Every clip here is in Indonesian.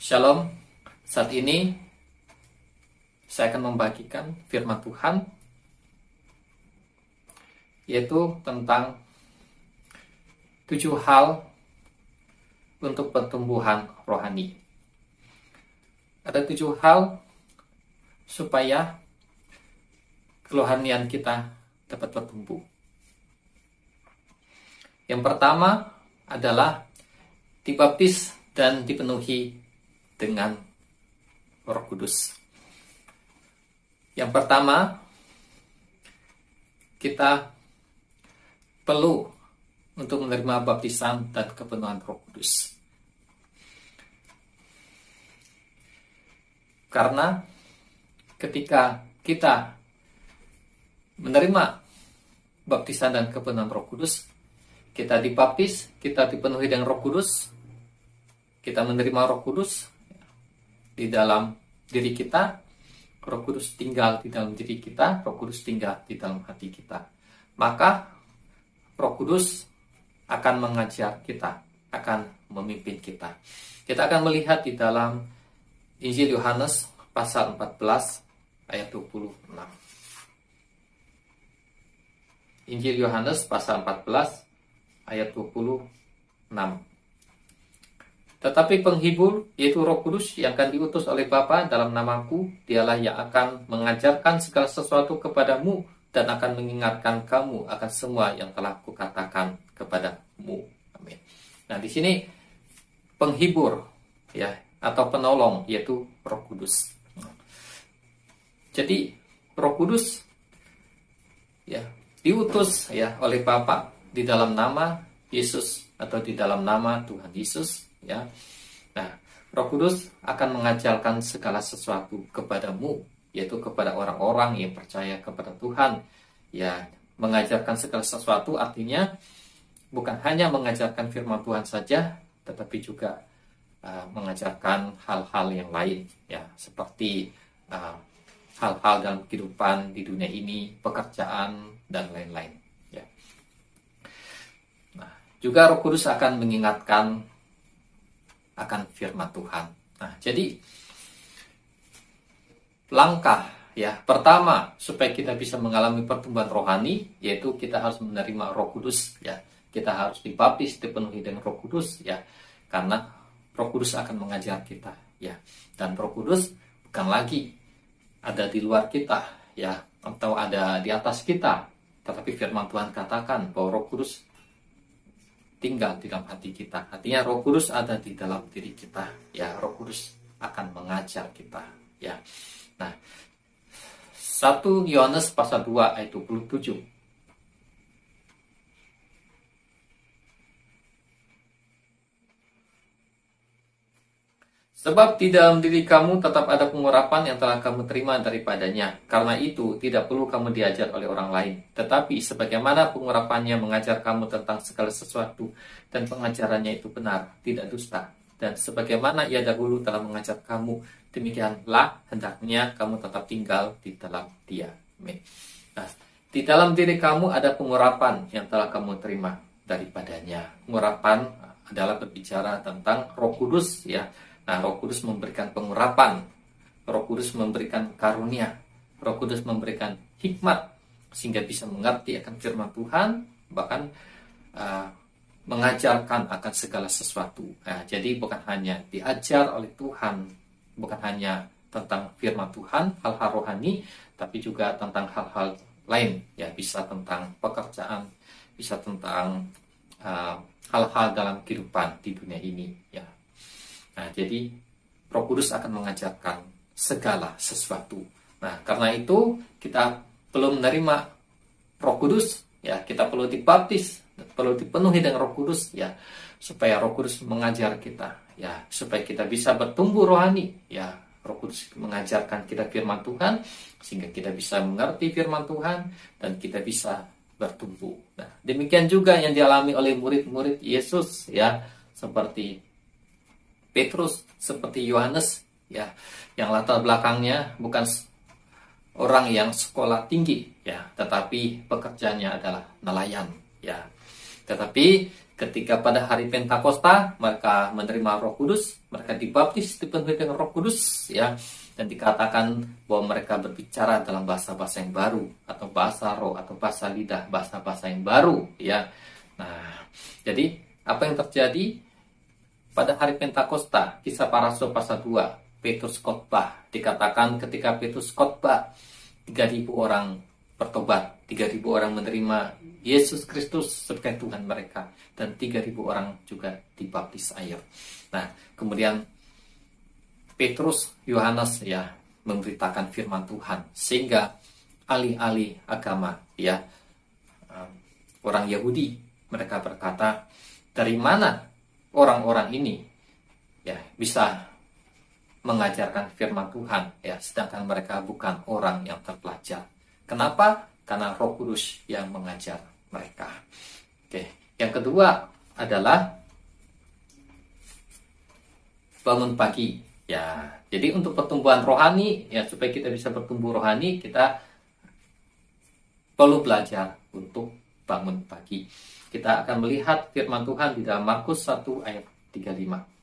Shalom, saat ini saya akan membagikan firman Tuhan, yaitu tentang 7 hal untuk pertumbuhan rohani. Ada 7 hal supaya kerohanian kita dapat bertumbuh. Yang pertama adalah dibaptis dan dipenuhi dengan Roh Kudus. Yang pertama, kita perlu untuk menerima baptisan dan kepenuhan Roh Kudus. Karena ketika kita menerima baptisan dan kepenuhan Roh Kudus, kita dibaptis, kita dipenuhi dengan Roh Kudus, kita menerima Roh Kudus di dalam diri kita, Roh Kudus tinggal di dalam diri kita, Roh Kudus tinggal di dalam hati kita. Maka Roh Kudus akan mengajar kita, akan memimpin kita. Kita akan melihat di dalam Injil Yohanes pasal 14 ayat 26. Injil Yohanes pasal 14 ayat 26. Tetapi penghibur, yaitu Roh Kudus yang akan diutus oleh Bapa dalam namaku, dialah yang akan mengajarkan segala sesuatu kepadamu dan akan mengingatkan kamu akan semua yang telah kukatakan kepadamu. Amin. Nah, di sini penghibur ya atau penolong yaitu Roh Kudus. Jadi Roh Kudus ya diutus ya oleh Bapa di dalam nama Yesus atau di dalam nama Tuhan Yesus. Ya, nah, Roh Kudus akan mengajarkan segala sesuatu kepadamu, yaitu kepada orang-orang yang percaya kepada Tuhan. Ya, mengajarkan segala sesuatu artinya bukan hanya mengajarkan firman Tuhan saja, tetapi juga mengajarkan hal-hal yang lain, ya, seperti hal-hal dalam kehidupan di dunia ini, pekerjaan dan lain-lain. Ya. Nah, juga Roh Kudus akan mengingatkan akan firman Tuhan. Nah, jadi langkah ya pertama supaya kita bisa mengalami pertumbuhan rohani yaitu kita harus menerima Roh Kudus ya. Kita harus dibaptis, dipenuhi dengan Roh Kudus ya. Karena Roh Kudus akan mengajar kita ya. Dan Roh Kudus bukan lagi ada di luar kita ya atau ada di atas kita, tetapi firman Tuhan katakan bahwa Roh Kudus tinggal di dalam hati kita. Artinya Roh Kudus ada di dalam diri kita. Ya, Roh Kudus akan mengajar kita. Ya. Nah, 1 Yohanes pasal 2 ayat 27. Sebab di dalam diri kamu tetap ada pengurapan yang telah kamu terima daripadanya. Karena itu tidak perlu kamu diajar oleh orang lain. Tetapi sebagaimana pengurapannya mengajar kamu tentang segala sesuatu dan pengajarannya itu benar, tidak dusta. Dan sebagaimana ia dahulu telah mengajar kamu, demikianlah hendaknya kamu tetap tinggal di dalam dia. Amin. Nah, di dalam diri kamu ada pengurapan yang telah kamu terima daripadanya. Pengurapan adalah berbicara tentang Roh Kudus ya. Nah, Roh Kudus memberikan pengurapan, Roh Kudus memberikan karunia, Roh Kudus memberikan hikmat, sehingga bisa mengerti akan firman Tuhan, bahkan mengajarkan akan segala sesuatu. Nah, jadi bukan hanya diajar oleh Tuhan, bukan hanya tentang firman Tuhan, hal-hal rohani, tapi juga tentang hal-hal lain, ya bisa tentang pekerjaan, bisa tentang hal-hal dalam kehidupan di dunia ini, ya. Nah, jadi Roh Kudus akan mengajarkan segala sesuatu. Nah, karena itu kita perlu menerima Roh Kudus, ya kita perlu dibaptis, perlu dipenuhi dengan Roh Kudus, ya supaya Roh Kudus mengajar kita, ya supaya kita bisa bertumbuh rohani, ya Roh Kudus mengajarkan kita firman Tuhan sehingga kita bisa mengerti firman Tuhan dan kita bisa bertumbuh. Nah, demikian juga yang dialami oleh murid-murid Yesus, ya seperti Petrus, seperti Yohanes ya, yang latar belakangnya bukan orang yang sekolah tinggi ya, tetapi pekerjaannya adalah nelayan ya. Tetapi ketika pada hari Pentakosta mereka menerima Roh Kudus, mereka dibaptis dipenuhi dengan Roh Kudus, ya, dan dikatakan bahwa mereka berbicara dalam bahasa-bahasa yang baru, atau bahasa roh, atau bahasa lidah, bahasa-bahasa yang baru, ya. Nah, jadi apa yang terjadi pada hari Pentakosta? Kisah Para Rasul pasal 2, Petrus khotbah. Dikatakan ketika Petrus khotbah, 3.000 orang bertobat, 3.000 orang menerima Yesus Kristus sebagai Tuhan mereka, dan 3.000 orang juga dibaptis air. Nah, kemudian Petrus, Yohanes, ya, memberitakan firman Tuhan, sehingga ahli-ahli agama, ya, orang Yahudi, mereka berkata, dari mana orang-orang ini, ya, bisa mengajarkan firman Tuhan, ya, sedangkan mereka bukan orang yang terpelajar. Kenapa? Karena Roh Kudus yang mengajar mereka. Oke, yang kedua adalah bangun pagi. Ya, jadi untuk pertumbuhan rohani, ya, supaya kita bisa bertumbuh rohani, kita perlu belajar untuk bangun pagi. Kita akan melihat firman Tuhan di dalam Markus 1 ayat 35.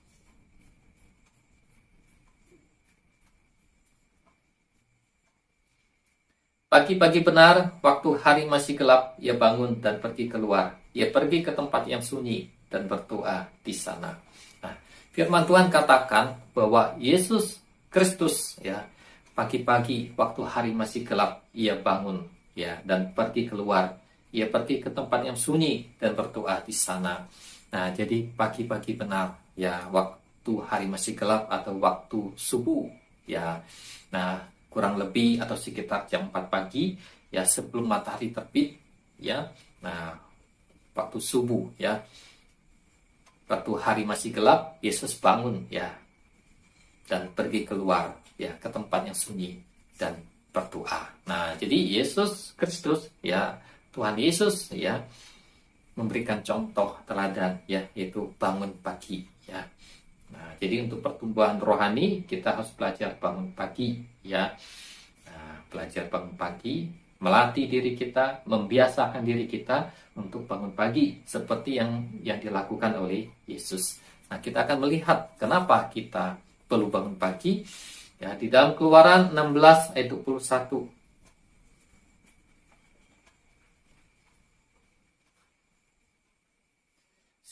Pagi-pagi benar, waktu hari masih gelap, ia bangun dan pergi keluar. Ia pergi ke tempat yang sunyi dan berdoa di sana. Nah, firman Tuhan katakan bahwa Yesus Kristus, ya, pagi-pagi waktu hari masih gelap, ia bangun, ya, dan pergi keluar. Ia pergi ke tempat yang sunyi dan berdoa di sana. Nah, jadi pagi-pagi benar, ya, waktu hari masih gelap atau waktu subuh, ya. Nah, kurang lebih atau sekitar jam 4 pagi, ya, sebelum matahari terbit, ya. Nah, waktu subuh, ya. Waktu hari masih gelap, Yesus bangun, ya, dan pergi keluar, ya, ke tempat yang sunyi dan berdoa. Nah, jadi Yesus Kristus, ya, Tuhan Yesus, ya, memberikan contoh teladan, ya, yaitu bangun pagi, ya. Nah, jadi untuk pertumbuhan rohani kita harus belajar bangun pagi, ya. Nah, belajar bangun pagi, melatih diri kita, membiasakan diri kita untuk bangun pagi seperti yang dilakukan oleh Yesus. Nah, kita akan melihat kenapa kita perlu bangun pagi, ya, di dalam Keluaran 16 ayat 21.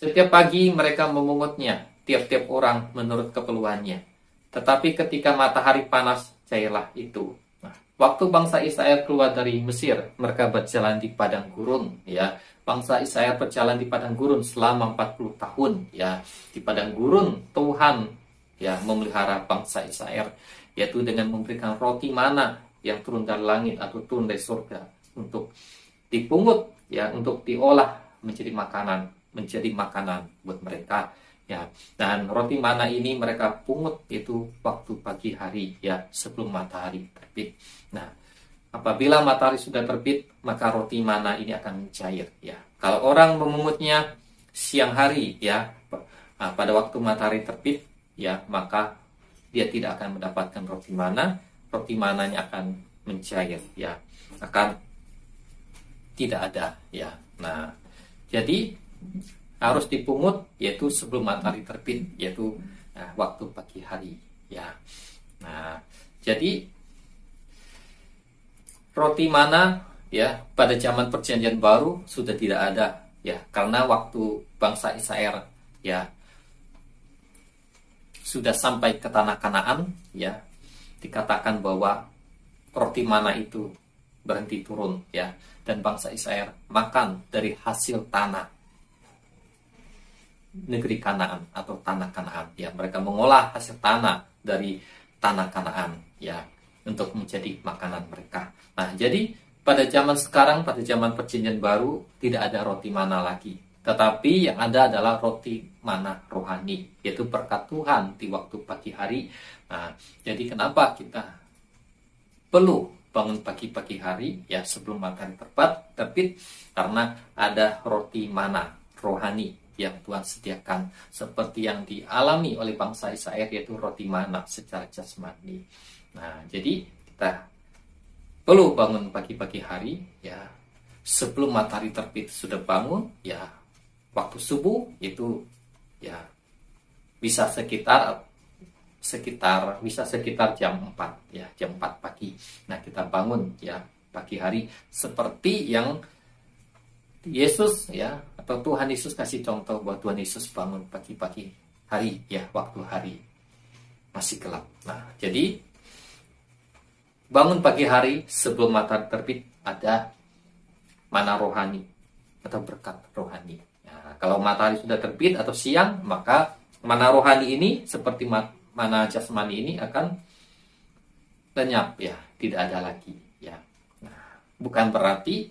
Setiap pagi mereka memungutnya, tiap-tiap orang menurut keperluannya. Tetapi ketika matahari panas, cairlah itu. Nah, waktu bangsa Israel keluar dari Mesir, mereka berjalan di padang gurun, ya. Bangsa Israel berjalan di padang gurun selama 40 tahun, ya. Di padang gurun Tuhan, ya, memelihara bangsa Israel, yaitu dengan memberikan roti mana yang turun dari langit atau turun dari surga untuk dipungut, ya, untuk diolah menjadi makanan buat mereka, ya. Dan roti mana ini mereka pungut itu waktu pagi hari, ya, sebelum matahari terbit. Nah, apabila matahari sudah terbit, maka roti mana ini akan cair, ya. Kalau orang memungutnya siang hari, ya, pada waktu matahari terbit, ya, maka dia tidak akan mendapatkan roti mananya akan mencair, ya, akan tidak ada, ya. Nah, jadi harus dipungut yaitu sebelum matahari terbit, yaitu waktu pagi hari, ya. Nah, jadi roti mana, ya, pada zaman Perjanjian Baru sudah tidak ada, ya, karena waktu bangsa Israel, ya, sudah sampai ke tanah Kanaan, ya, dikatakan bahwa roti mana itu berhenti turun, ya, dan bangsa Israel makan dari hasil tanah negeri Kanaan atau tanah Kanaan, ya. Mereka mengolah hasil tanah dari tanah Kanaan, ya, untuk menjadi makanan mereka. Nah, jadi pada zaman sekarang, pada zaman Perjanjian Baru, tidak ada roti mana lagi, tetapi yang ada adalah roti mana rohani, yaitu berkat Tuhan di waktu pagi hari. Nah, jadi kenapa kita perlu bangun pagi-pagi hari, ya, sebelum matahari terbit, karena ada roti mana rohani yang Tuhan sediakan, seperti yang dialami oleh bangsa Israel, yaitu roti mana secara jasmani. Nah, jadi kita perlu bangun pagi-pagi hari, ya, sebelum matahari terbit sudah bangun, ya, waktu subuh itu ya bisa sekitar jam 4 ya, jam 4 pagi. Nah, kita bangun ya pagi hari seperti yang Yesus ya, atau Tuhan Yesus kasih contoh bahwa Tuhan Yesus bangun pagi-pagi hari ya, waktu hari masih gelap. Nah, jadi bangun pagi hari sebelum matahari terbit ada mana rohani atau berkat rohani. Nah, kalau matahari sudah terbit atau siang, maka mana rohani ini seperti mana jasmani ini akan lenyap ya, tidak ada lagi ya. Nah, bukan berarti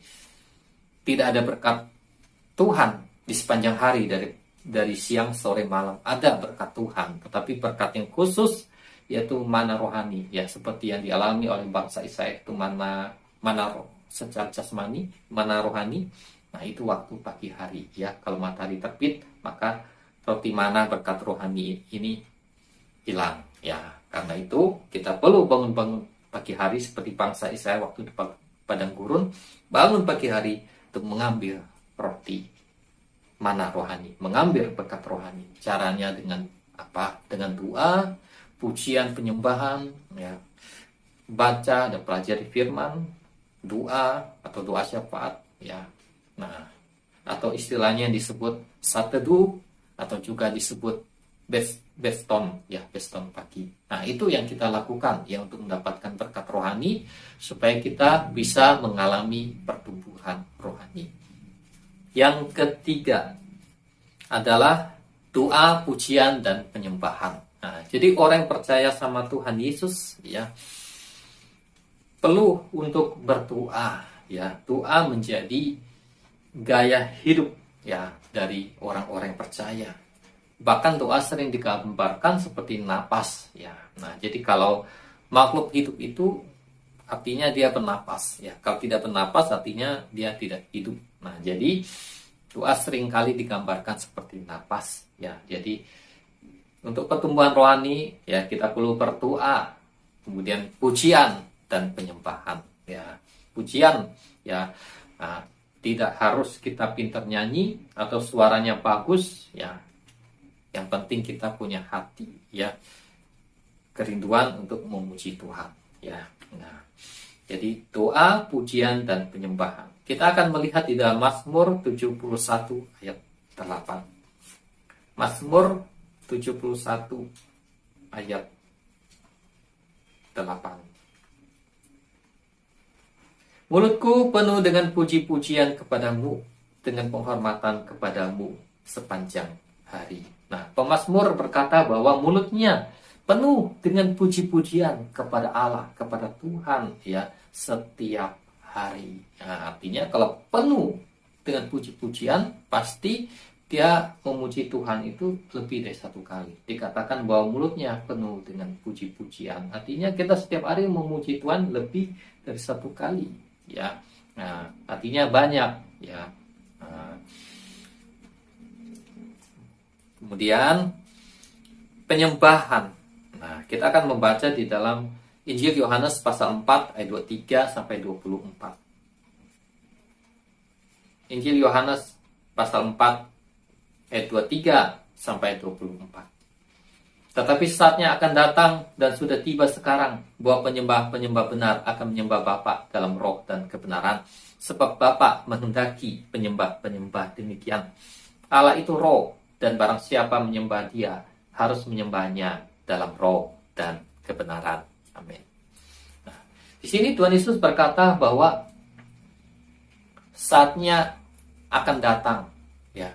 tidak ada berkat Tuhan di sepanjang hari, dari siang, sore, malam ada berkat Tuhan, tetapi berkat yang khusus yaitu mana rohani ya, seperti yang dialami oleh bangsa Israel itu mana secara jasmani, mana rohani. Nah, itu waktu pagi hari ya. Kalau matahari terbit, maka roti mana berkat rohani ini hilang ya. Karena itu kita perlu bangun-bangun pagi hari seperti bangsa Israel waktu di padang gurun, bangun pagi hari untuk mengambil roti mana rohani, mengambil berkat rohani. Caranya dengan apa? Dengan doa, pujian, penyembahan ya, baca dan pelajari firman, doa atau doa syafaat ya. Nah, atau istilahnya yang disebut satedu atau juga disebut beston ya, beston pagi. Nah, itu yang kita lakukan ya untuk mendapatkan berkat rohani supaya kita bisa mengalami pertumbuhan rohani. Yang ketiga adalah doa, pujian dan penyembahan. Nah, jadi orang yang percaya sama Tuhan Yesus ya perlu untuk berdoa ya. Doa menjadi gaya hidup ya dari orang-orang yang percaya. Bahkan doa sering digambarkan seperti napas ya. Nah, jadi kalau makhluk hidup itu artinya dia bernapas ya. Kalau tidak bernapas artinya dia tidak hidup. Nah, jadi doa sering kali digambarkan seperti napas ya. Jadi untuk pertumbuhan rohani ya kita perlu berdoa, kemudian pujian dan penyembahan ya. Pujian ya, nah, tidak harus kita pintar nyanyi atau suaranya bagus ya. Yang penting kita punya hati ya, kerinduan untuk memuji Tuhan ya. Nah, jadi doa, pujian dan penyembahan. Kita akan melihat di dalam Mazmur 71 ayat 8. Mazmur 71 ayat 8. Mulutku penuh dengan puji-pujian kepadamu, dengan penghormatan kepadamu sepanjang hari. Nah, pemazmur berkata bahwa mulutnya penuh dengan puji-pujian kepada Allah, kepada Tuhan ya, setiap hari. Nah, artinya kalau penuh dengan puji-pujian, pasti dia memuji Tuhan itu lebih dari satu kali. Dikatakan bahwa mulutnya penuh dengan puji-pujian. Artinya kita setiap hari memuji Tuhan lebih dari satu kali ya. Nah, artinya banyak ya. Nah, kemudian penyembahan. Nah, kita akan membaca di dalam Injil Yohanes pasal 4 ayat 23 sampai 24. Injil Yohanes pasal 4 ayat 23 sampai 24. Tetapi saatnya akan datang dan sudah tiba sekarang bahwa penyembah-penyembah benar akan menyembah Bapa dalam roh dan kebenaran, sebab Bapa menghendaki penyembah-penyembah demikian. Allah itu roh, dan barang siapa menyembah Dia harus menyembahnya dalam roh dan kebenaran. Amin. Nah, di sini Tuhan Yesus berkata bahwa saatnya akan datang ya,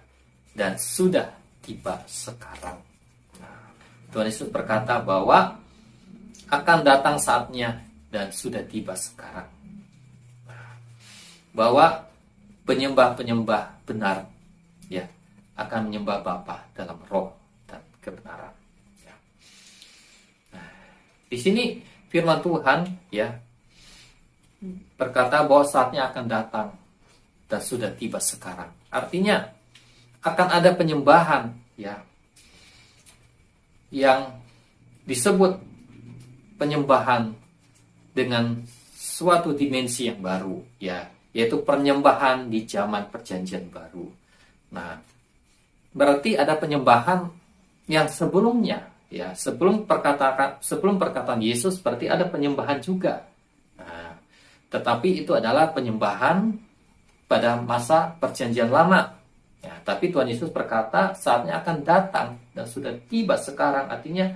dan sudah tiba sekarang. Tuhan Yesus berkata bahwa akan datang saatnya dan sudah tiba sekarang. Bahwa penyembah-penyembah benar ya akan menyembah Bapa dalam roh dan kebenaran. Ya. Nah, di sini firman Tuhan ya berkata bahwa saatnya akan datang dan sudah tiba sekarang. Artinya akan ada penyembahan ya, yang disebut penyembahan dengan suatu dimensi yang baru ya, yaitu penyembahan di zaman perjanjian baru. Nah, berarti ada penyembahan yang sebelumnya, ya, sebelum perkataan Yesus berarti ada penyembahan juga. Nah, tetapi itu adalah penyembahan pada masa Perjanjian Lama. Ya, tapi Tuhan Yesus berkata saatnya akan datang dan sudah tiba sekarang, artinya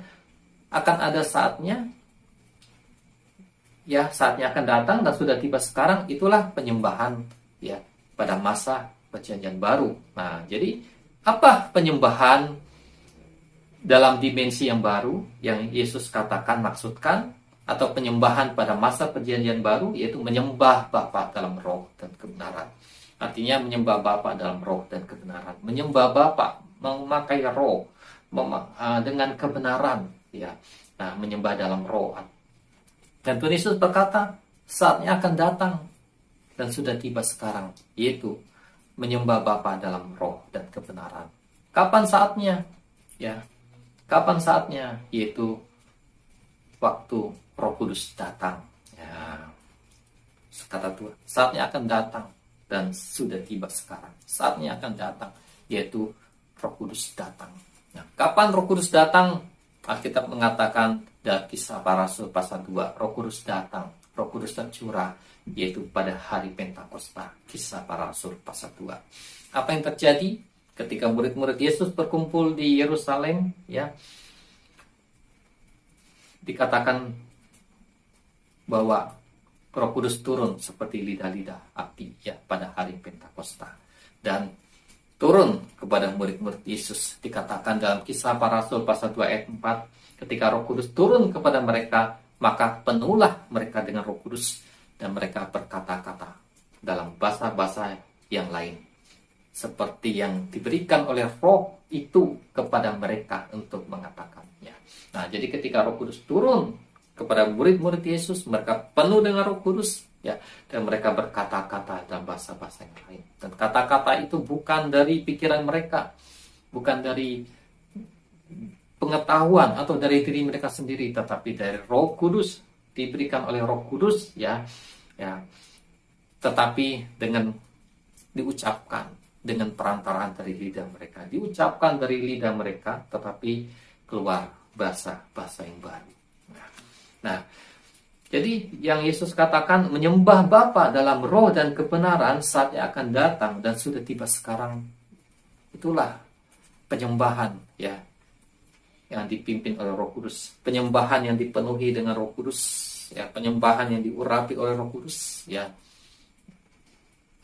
akan ada saatnya, ya, saatnya akan datang dan sudah tiba sekarang, itulah penyembahan, ya, pada masa Perjanjian Baru. Nah, jadi apa penyembahan dalam dimensi yang baru yang Yesus katakan maksudkan, atau penyembahan pada masa Perjanjian Baru, yaitu menyembah Bapa dalam roh dan kebenaran. Artinya menyembah Bapa dalam roh dan kebenaran. Menyembah Bapa memakai roh dengan kebenaran, ya. Nah, menyembah dalam roh. Dan Tuhan Yesus berkata, saatnya akan datang dan sudah tiba sekarang, yaitu menyembah Bapa dalam roh dan kebenaran. Kapan saatnya? Ya. Kapan saatnya? Yaitu waktu Roh Kudus datang. Ya. Kata Tuhan, saatnya akan datang dan sudah tiba sekarang. Saatnya akan datang, yaitu Roh Kudus datang. Nah, kapan Roh Kudus datang? Alkitab mengatakan dalam Kisah Para Rasul pasal 2, Roh Kudus datang, Roh Kudus tercurah, yaitu pada hari Pentakosta. Kisah Para Rasul pasal 2. Apa yang terjadi ketika murid-murid Yesus berkumpul di Yerusalem, ya? Dikatakan bahwa Roh Kudus turun seperti lidah-lidah api, ya, pada hari Pentakosta, dan turun kepada murid-murid Yesus. Dikatakan dalam Kisah Para Rasul pasal 2 ayat 4, ketika Roh Kudus turun kepada mereka, maka penuhlah mereka dengan Roh Kudus dan mereka berkata-kata dalam bahasa-bahasa yang lain, seperti yang diberikan oleh Roh itu kepada mereka untuk mengatakannya. Nah, jadi ketika Roh Kudus turun kepada murid-murid Yesus, mereka penuh dengan Roh Kudus, ya, dan mereka berkata-kata dalam bahasa-bahasa yang lain. Dan kata-kata itu bukan dari pikiran mereka, bukan dari pengetahuan atau dari diri mereka sendiri, tetapi dari Roh Kudus, diberikan oleh Roh Kudus, ya, ya, tetapi dengan diucapkan dengan perantaraan dari lidah mereka, diucapkan dari lidah mereka, tetapi keluar bahasa-bahasa yang baru. Nah, jadi yang Yesus katakan menyembah Bapa dalam roh dan kebenaran, saatnya akan datang dan sudah tiba sekarang. Itulah penyembahan, ya, yang dipimpin oleh Roh Kudus, penyembahan yang dipenuhi dengan Roh Kudus, ya, penyembahan yang diurapi oleh Roh Kudus, ya,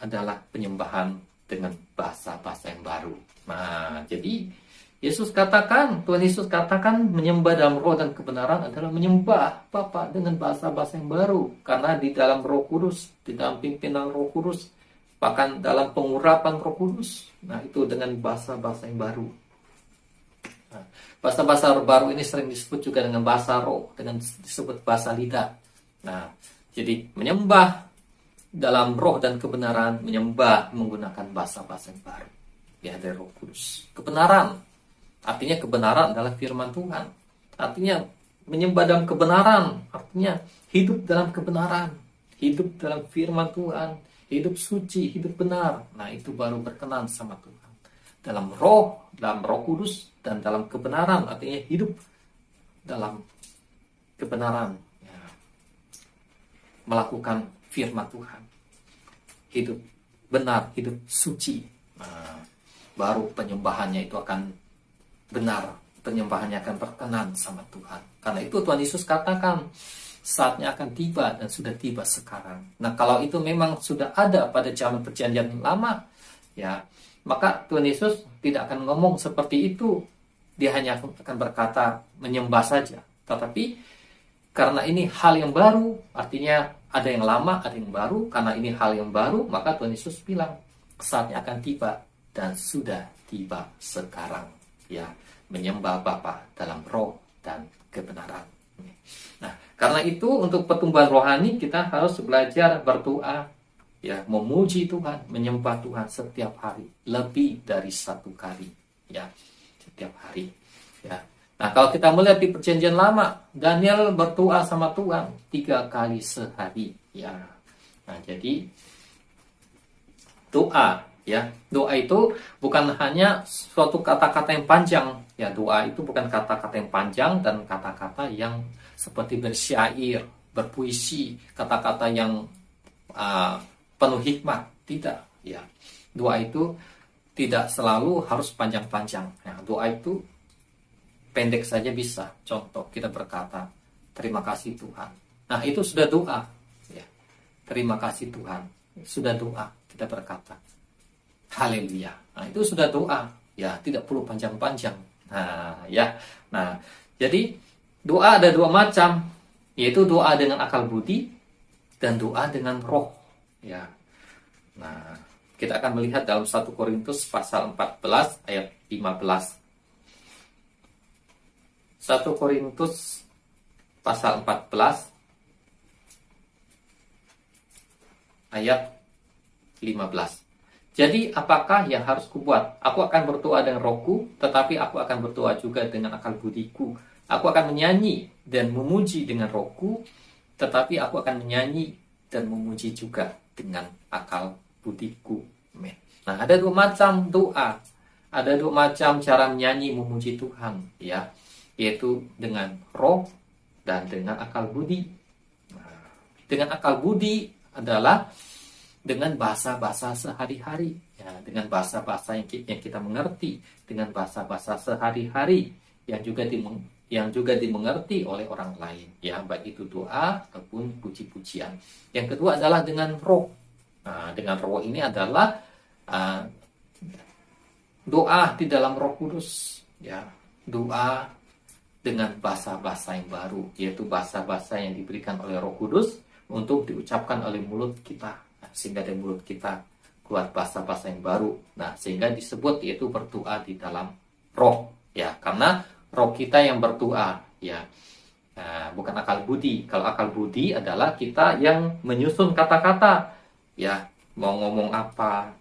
adalah penyembahan dengan bahasa-bahasa yang baru. Nah, jadi Tuhan Yesus katakan menyembah dalam roh dan kebenaran adalah menyembah Bapa dengan bahasa-bahasa yang baru. Karena di dalam Roh Kudus, di dalam pimpinan Roh Kudus, bahkan dalam pengurapan Roh Kudus, nah, itu dengan bahasa-bahasa yang baru. Nah, bahasa-bahasa baru ini sering disebut juga dengan bahasa roh, dengan disebut bahasa lidah. Nah, jadi menyembah dalam roh dan kebenaran, menyembah menggunakan bahasa-bahasa yang baru, ya, dari Roh Kudus. Kebenaran, artinya kebenaran adalah firman Tuhan. Artinya menyembah dalam kebenaran, artinya hidup dalam kebenaran, hidup dalam firman Tuhan, hidup suci, hidup benar. Nah, itu baru berkenan sama Tuhan. Dalam Roh Kudus dan dalam kebenaran, artinya hidup dalam kebenaran, ya, melakukan firman Tuhan, hidup benar, hidup suci. Nah, baru penyembahannya itu akan benar, penyembahannya akan berkenan sama Tuhan. Karena itu Tuhan Yesus katakan saatnya akan tiba dan sudah tiba sekarang. Nah, kalau itu memang sudah ada pada zaman Perjanjian Lama, ya, maka Tuhan Yesus tidak akan ngomong seperti itu. Dia hanya akan berkata menyembah saja. Tetapi karena ini hal yang baru, artinya ada yang lama, ada yang baru. Karena ini hal yang baru, maka Tuhan Yesus bilang saatnya akan tiba dan sudah tiba sekarang, ya, menyembah Bapa dalam roh dan kebenaran. Nah, karena itu untuk pertumbuhan rohani kita harus belajar berdoa, ya, memuji Tuhan, menyembah Tuhan setiap hari, lebih dari satu kali, ya, setiap hari, ya. Nah, kalau kita melihat di Perjanjian Lama, Daniel berdoa sama Tuhan 3 kali sehari, ya. Nah, jadi doa Ya, doa itu bukan hanya suatu kata-kata yang panjang. Ya, doa itu bukan kata-kata yang panjang dan kata-kata yang seperti bersyair, berpuisi, kata-kata yang uh, penuh hikmat. Tidak. Ya, doa itu tidak selalu harus panjang-panjang. Ya, doa itu pendek saja bisa. Contoh, kita berkata, terima kasih Tuhan. Nah, itu sudah doa. Ya, terima kasih Tuhan. Sudah doa. Kita berkata, haleluya. Nah, itu sudah doa. Ya, tidak perlu panjang-panjang. Nah, ya. Nah, jadi doa ada dua macam, yaitu doa dengan akal budi dan doa dengan roh. Ya. Nah, kita akan melihat dalam 1 Korintus pasal 14 ayat 15. 1 Korintus pasal 14 ayat 15. Jadi apakah yang harus kubuat? Aku akan berdoa dengan rohku, tetapi aku akan berdoa juga dengan akal budiku. Aku akan menyanyi dan memuji dengan rohku, tetapi aku akan menyanyi dan memuji juga dengan akal budiku. Nah, ada dua macam doa. Ada dua macam cara menyanyi memuji Tuhan, ya, yaitu dengan roh dan dengan akal budi. Nah, dengan akal budi adalah dengan bahasa-bahasa sehari-hari, ya, dengan bahasa-bahasa yang kita mengerti, dengan bahasa-bahasa sehari-hari yang juga dimengerti oleh orang lain, ya, baik itu doa ataupun puji-pujian. Yang kedua adalah dengan roh. Nah, dengan roh ini adalah doa di dalam Roh Kudus, ya, doa dengan bahasa-bahasa yang baru, yaitu bahasa-bahasa yang diberikan oleh Roh Kudus untuk diucapkan oleh mulut kita, sehingga dari mulut kita keluar bahasa-bahasa yang baru. Nah, sehingga disebut yaitu berdoa di dalam roh, ya, karena roh kita yang berdoa, ya. Nah, bukan akal budi. Kalau akal budi adalah kita yang menyusun kata-kata, ya, mau ngomong apa,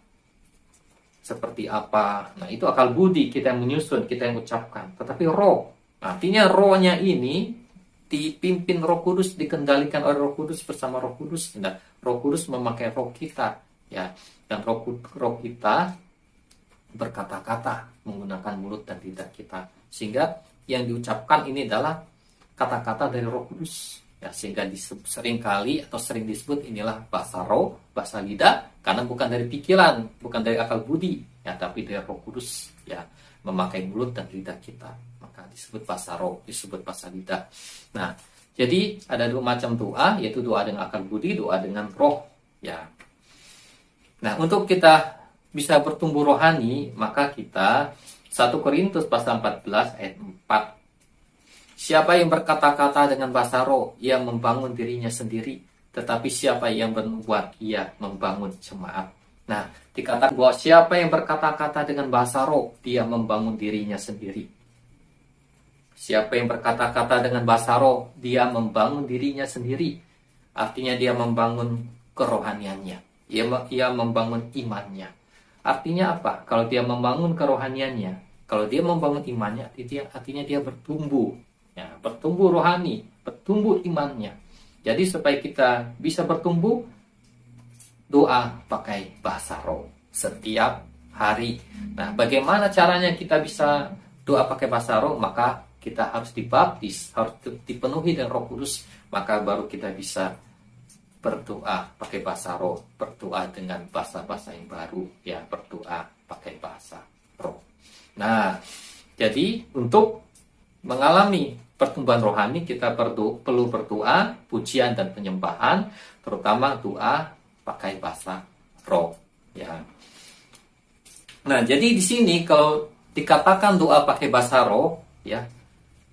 seperti apa. Nah, itu akal budi, kita yang menyusun, kita yang ucapkan. Tetapi roh, artinya rohnya ini dipimpin Roh Kudus, dikendalikan oleh Roh Kudus bersama Roh Kudus. Nah, Roh Kudus memakai roh kita, ya, dan roh kita berkata-kata menggunakan mulut dan lidah kita, sehingga yang diucapkan ini adalah kata-kata dari Roh Kudus, ya, sehingga sering disebut inilah bahasa roh, bahasa lidah, karena bukan dari pikiran, bukan dari akal budi, ya, tapi dari Roh Kudus, ya, memakai mulut dan lidah kita, maka disebut bahasa roh, disebut bahasa lidah. Nah, jadi ada dua macam doa, yaitu doa dengan akal budi, doa dengan roh, ya. Nah, untuk kita bisa bertumbuh rohani, maka kita 1 Korintus pasal 14 ayat 4. Siapa yang berkata-kata dengan bahasa roh, ia membangun dirinya sendiri, tetapi siapa yang bernubuat, ia membangun jemaat. Nah, dikatakan bahwa siapa yang berkata-kata dengan bahasa roh, dia membangun dirinya sendiri. Siapa yang berkata-kata dengan bahasa roh, dia membangun dirinya sendiri. Artinya dia membangun kerohaniannya. Ia membangun imannya. Artinya apa? Kalau dia membangun kerohaniannya, kalau dia membangun imannya, artinya dia bertumbuh. Ya, bertumbuh rohani, bertumbuh imannya. Jadi supaya kita bisa bertumbuh, doa pakai bahasa roh setiap hari. Nah, bagaimana caranya kita bisa doa pakai bahasa roh? Maka kita harus dibaptis, harus dipenuhi dengan Roh Kudus, maka baru kita bisa berdoa pakai bahasa roh, berdoa dengan bahasa-bahasa yang baru, ya, berdoa pakai bahasa roh. Nah, jadi untuk mengalami pertumbuhan rohani kita perlu berdoa, pujian dan penyembahan, terutama doa pakai bahasa roh, ya. Nah, jadi di sini kalau dikatakan doa pakai bahasa roh, ya,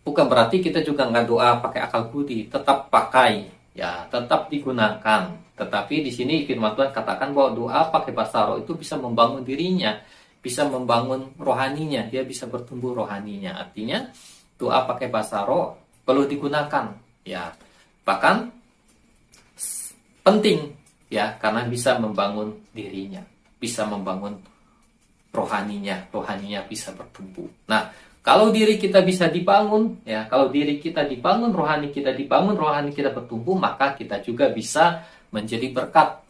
bukan berarti kita juga nggak doa pakai akal budi, tetap pakai, ya, tetap digunakan. Tetapi di sini firman Tuhan katakan bahwa doa pakai bahasa roh itu bisa membangun dirinya, bisa membangun rohaninya, dia bisa bertumbuh rohaninya. Artinya doa pakai bahasa roh perlu digunakan, ya. Bahkan penting, ya, karena bisa membangun dirinya, bisa membangun rohaninya bisa bertumbuh. Nah, kalau diri kita bisa dibangun, ya, kalau diri kita dibangun, rohani kita bertumbuh, maka kita juga bisa menjadi berkat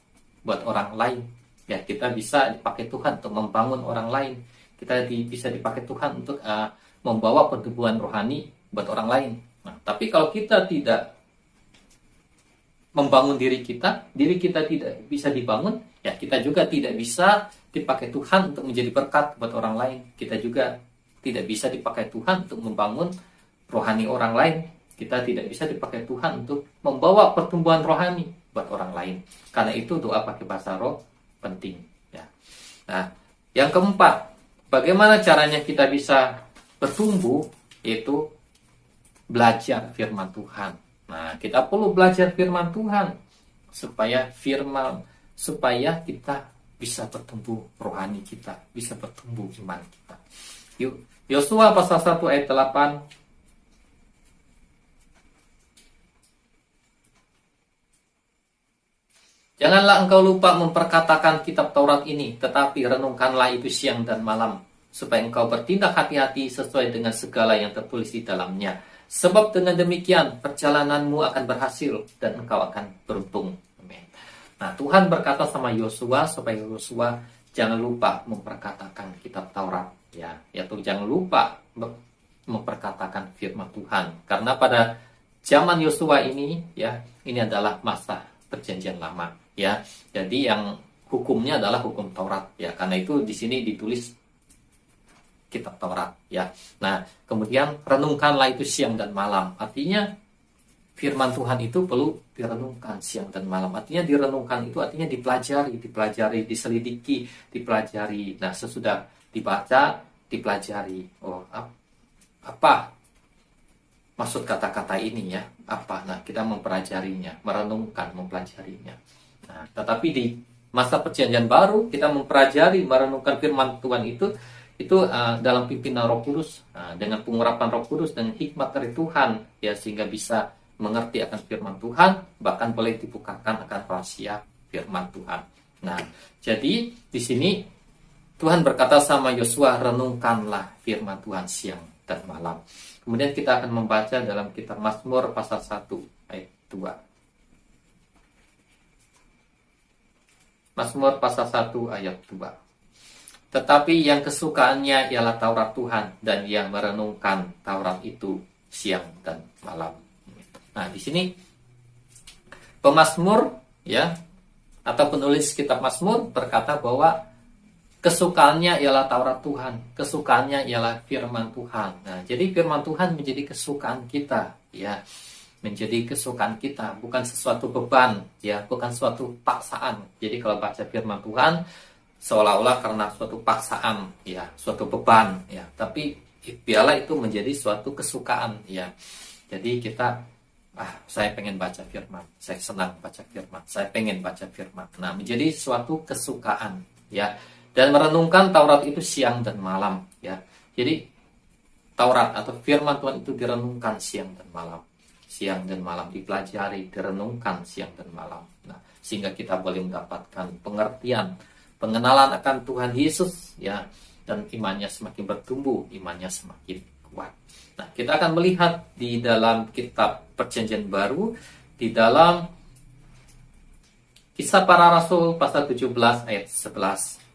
buat orang lain, Ya, kita bisa dipakai Tuhan untuk membangun orang lain. Kita bisa dipakai Tuhan untuk membawa pertumbuhan rohani buat orang lain. Nah, tapi kalau kita tidak membangun diri kita tidak bisa dibangun, ya kita juga tidak bisa dipakai Tuhan untuk menjadi berkat buat orang lain. Kita juga tidak bisa dipakai Tuhan untuk membangun rohani orang lain. Kita tidak bisa dipakai Tuhan untuk membawa pertumbuhan rohani buat orang lain. Karena itu doa pakai bahasa roh penting. Ya. Nah, yang keempat, bagaimana caranya kita bisa bertumbuh, yaitu belajar firman Tuhan. Nah, kita perlu belajar firman Tuhan supaya kita bisa bertumbuh rohani kita, bisa bertumbuh iman kita. Yuk, Yosua pasal 1 ayat 8. Janganlah engkau lupa memperkatakan kitab Taurat ini, tetapi renungkanlah itu siang dan malam, supaya engkau bertindak hati-hati sesuai dengan segala yang tertulis di dalamnya. Sebab dengan demikian perjalananmu akan berhasil dan engkau akan beruntung. Amin. Nah, Tuhan berkata sama Yosua supaya Yosua jangan lupa memperkatakan kitab Taurat, ya, yaitu jangan lupa memperkatakan firman Tuhan. Karena pada zaman Yosua ini, ya, ini adalah masa perjanjian lama, ya. Jadi yang hukumnya adalah hukum Taurat, ya. Karena itu di sini ditulis kitab Taurat, ya. Nah, kemudian renungkanlah itu siang dan malam. Artinya firman Tuhan itu perlu direnungkan siang dan malam. Artinya direnungkan itu artinya dipelajari, diselidiki, dipelajari. Nah, sesudah dibaca, dipelajari. Oh, apa maksud kata-kata ini, ya? Apa? Nah, kita mempelajarinya, merenungkan, mempelajarinya. Nah, tetapi di masa perjanjian baru kita mempelajari, merenungkan firman Tuhan itu dalam pimpinan Roh Kudus, dengan pengurapan Roh Kudus dan hikmat dari Tuhan, ya, sehingga bisa mengerti akan firman Tuhan, bahkan boleh dibukakan akan rahasia firman Tuhan. Nah, jadi di sini Tuhan berkata sama Yosua, renungkanlah firman Tuhan siang dan malam. Kemudian kita akan membaca dalam kitab Mazmur pasal 1 ayat 2. Mazmur pasal 1 ayat 2. Tetapi yang kesukaannya ialah Taurat Tuhan, dan yang merenungkan Taurat itu siang dan malam. Nah, di sini pemazmur, ya, atau penulis kitab Mazmur berkata bahwa kesukaannya ialah Taurat Tuhan, kesukaannya ialah firman Tuhan. Nah, jadi firman Tuhan menjadi kesukaan kita, ya, menjadi kesukaan kita, bukan sesuatu beban, ya, bukan suatu paksaan. Jadi kalau baca firman Tuhan seolah-olah karena suatu paksaan, ya, suatu beban, ya, tapi biarlah itu menjadi suatu kesukaan, ya. Jadi kita, saya pengen baca firman, saya senang baca firman, saya pengen baca firman. Nah, menjadi suatu kesukaan, ya. Dan merenungkan Taurat itu siang dan malam, ya. Jadi Taurat atau firman Tuhan itu direnungkan siang dan malam. Siang dan malam dipelajari, direnungkan siang dan malam. Nah, sehingga kita boleh mendapatkan pengertian, pengenalan akan Tuhan Yesus, ya, dan imannya semakin bertumbuh, imannya semakin kuat. Nah, kita akan melihat di dalam kitab Perjanjian Baru, di dalam Kisah Para Rasul pasal 17 ayat 11.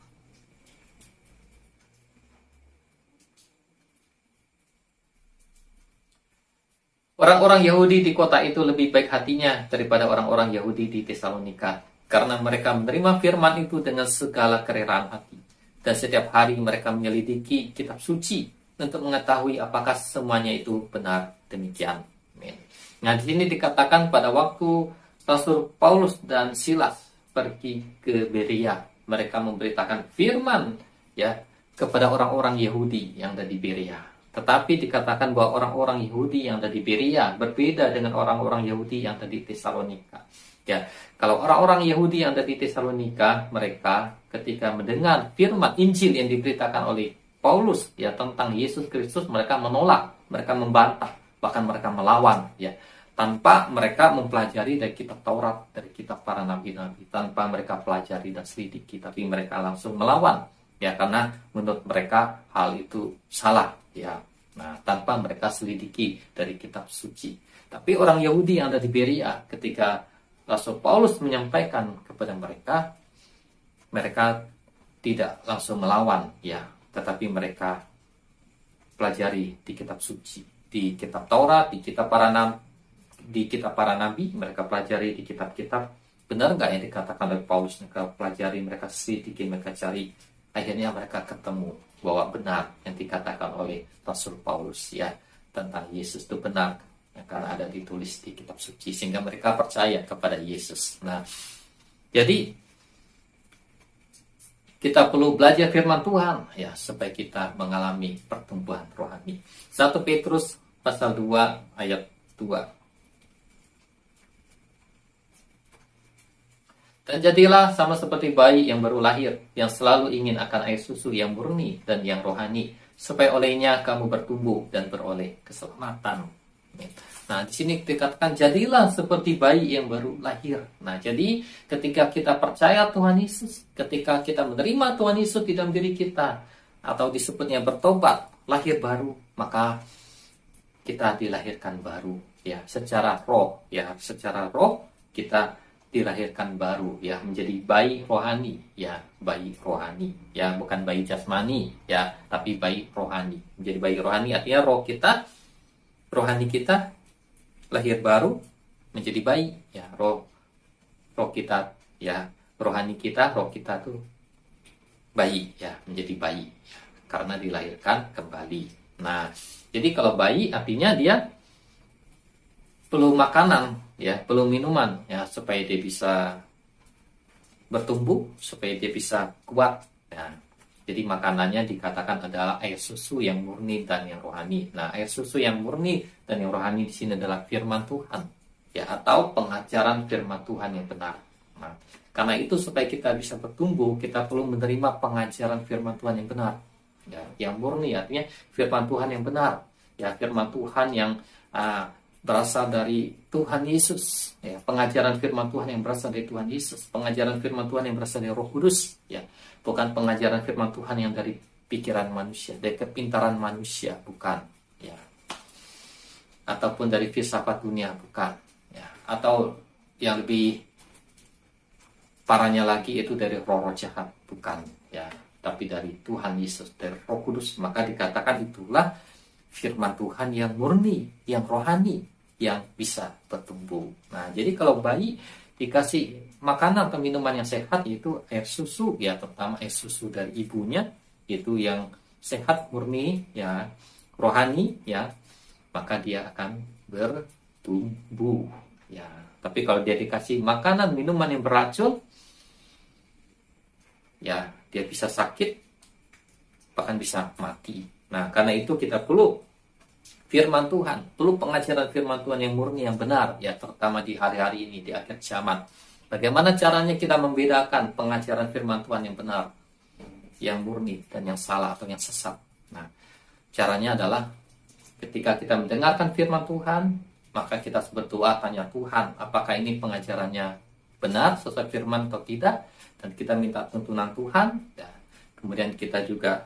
Orang-orang Yahudi di kota itu lebih baik hatinya daripada orang-orang Yahudi di Tesalonika, karena mereka menerima firman itu dengan segala kerelaan hati. Dan setiap hari mereka menyelidiki kitab suci untuk mengetahui apakah semuanya itu benar demikian. Amin. Nah, di sini dikatakan pada waktu Rasul Paulus dan Silas pergi ke Berea, mereka memberitakan firman, ya, kepada orang-orang Yahudi yang ada di Berea. Tetapi dikatakan bahwa orang-orang Yahudi yang ada di Berea berbeda dengan orang-orang Yahudi yang ada di Tesalonika. Ya, kalau orang-orang Yahudi yang ada di Tesalonika, mereka ketika mendengar firman Injil yang diberitakan oleh Paulus, ya, tentang Yesus Kristus, mereka menolak, mereka membantah, bahkan mereka melawan, ya, tanpa mereka mempelajari dari kitab Taurat, dari kitab para nabi-nabi, tanpa mereka pelajari dan selidiki, tapi mereka langsung melawan, ya, karena menurut mereka hal itu salah, ya. Nah, tanpa mereka selidiki dari kitab suci. Tapi orang Yahudi yang ada di Berea, ketika Rasul Paulus menyampaikan kepada mereka mereka tidak langsung melawan, ya, tetapi mereka pelajari di kitab suci, di kitab Taurat, di kitab para nabi, mereka pelajari di kitab-kitab. Benar nggak yang dikatakan oleh Paulus? Mereka pelajari, mereka selidiki, mereka cari. Akhirnya mereka ketemu bahwa benar yang dikatakan oleh Rasul Paulus, ya, tentang Yesus itu benar, ya, karena ada ditulis di kitab suci, sehingga mereka percaya kepada Yesus. Nah, jadi kita perlu belajar firman Tuhan, ya, supaya kita mengalami pertumbuhan rohani. 1 Petrus pasal 2 ayat 2. Dan jadilah sama seperti bayi yang baru lahir, yang selalu ingin akan air susu yang murni dan yang rohani, supaya olehnya kamu bertumbuh dan beroleh keselamatan. Nah, di sini dikatakan jadilah seperti bayi yang baru lahir. Nah, jadi ketika kita percaya Tuhan Yesus, ketika kita menerima Tuhan Yesus di dalam diri kita, atau disebutnya bertobat, lahir baru, maka kita dilahirkan baru, ya, secara roh, ya, secara roh kita dilahirkan baru, ya, menjadi bayi rohani, ya, bayi rohani, ya, bukan bayi jasmani, ya, tapi bayi rohani. Menjadi bayi rohani artinya rohani kita lahir baru menjadi bayi, ya, roh kita, ya, rohani kita, roh kita tuh bayi, ya, menjadi bayi, ya, karena dilahirkan kembali. Nah, jadi kalau bayi artinya dia perlu makanan, ya, perlu minuman, ya, supaya dia bisa bertumbuh, supaya dia bisa kuat, ya. Jadi makanannya dikatakan adalah air susu yang murni dan yang rohani. Nah, air susu yang murni dan yang rohani di sini adalah firman Tuhan, ya, atau pengajaran firman Tuhan yang benar. Nah, karena itu supaya kita bisa bertumbuh, kita perlu menerima pengajaran firman Tuhan yang benar, ya, yang murni artinya firman Tuhan yang benar, ya, firman Tuhan yang berasal dari Tuhan Yesus, ya, pengajaran firman Tuhan yang berasal dari Tuhan Yesus, pengajaran firman Tuhan yang berasal dari Roh Kudus, ya, bukan pengajaran firman Tuhan yang dari pikiran manusia, dari kepintaran manusia, bukan, ya, ataupun dari filsafat dunia, bukan, ya, atau yang lebih parahnya lagi itu dari roh-roh jahat, bukan, ya, tapi dari Tuhan Yesus, dari Roh Kudus. Maka dikatakan itulah firman Tuhan yang murni, yang rohani, yang bisa bertumbuh. Nah, jadi kalau bayi dikasih makanan atau minuman yang sehat, yaitu air susu, ya, terutama air susu dari ibunya, itu yang sehat, murni, ya, rohani, ya, maka dia akan bertumbuh, ya. Tapi kalau dia dikasih makanan, minuman yang beracun, ya, dia bisa sakit, bahkan bisa mati. Nah, karena itu kita perlu firman Tuhan, perlu pengajaran firman Tuhan yang murni, yang benar, ya, terutama di hari-hari ini, di akhir zaman. Bagaimana caranya kita membedakan pengajaran firman Tuhan yang benar, yang murni, dan yang salah atau yang sesat? Nah, caranya adalah ketika kita mendengarkan firman Tuhan, maka kita berdoa, tanya Tuhan, apakah ini pengajarannya benar, sesuai firman atau tidak, dan kita minta tuntunan Tuhan, dan kemudian kita juga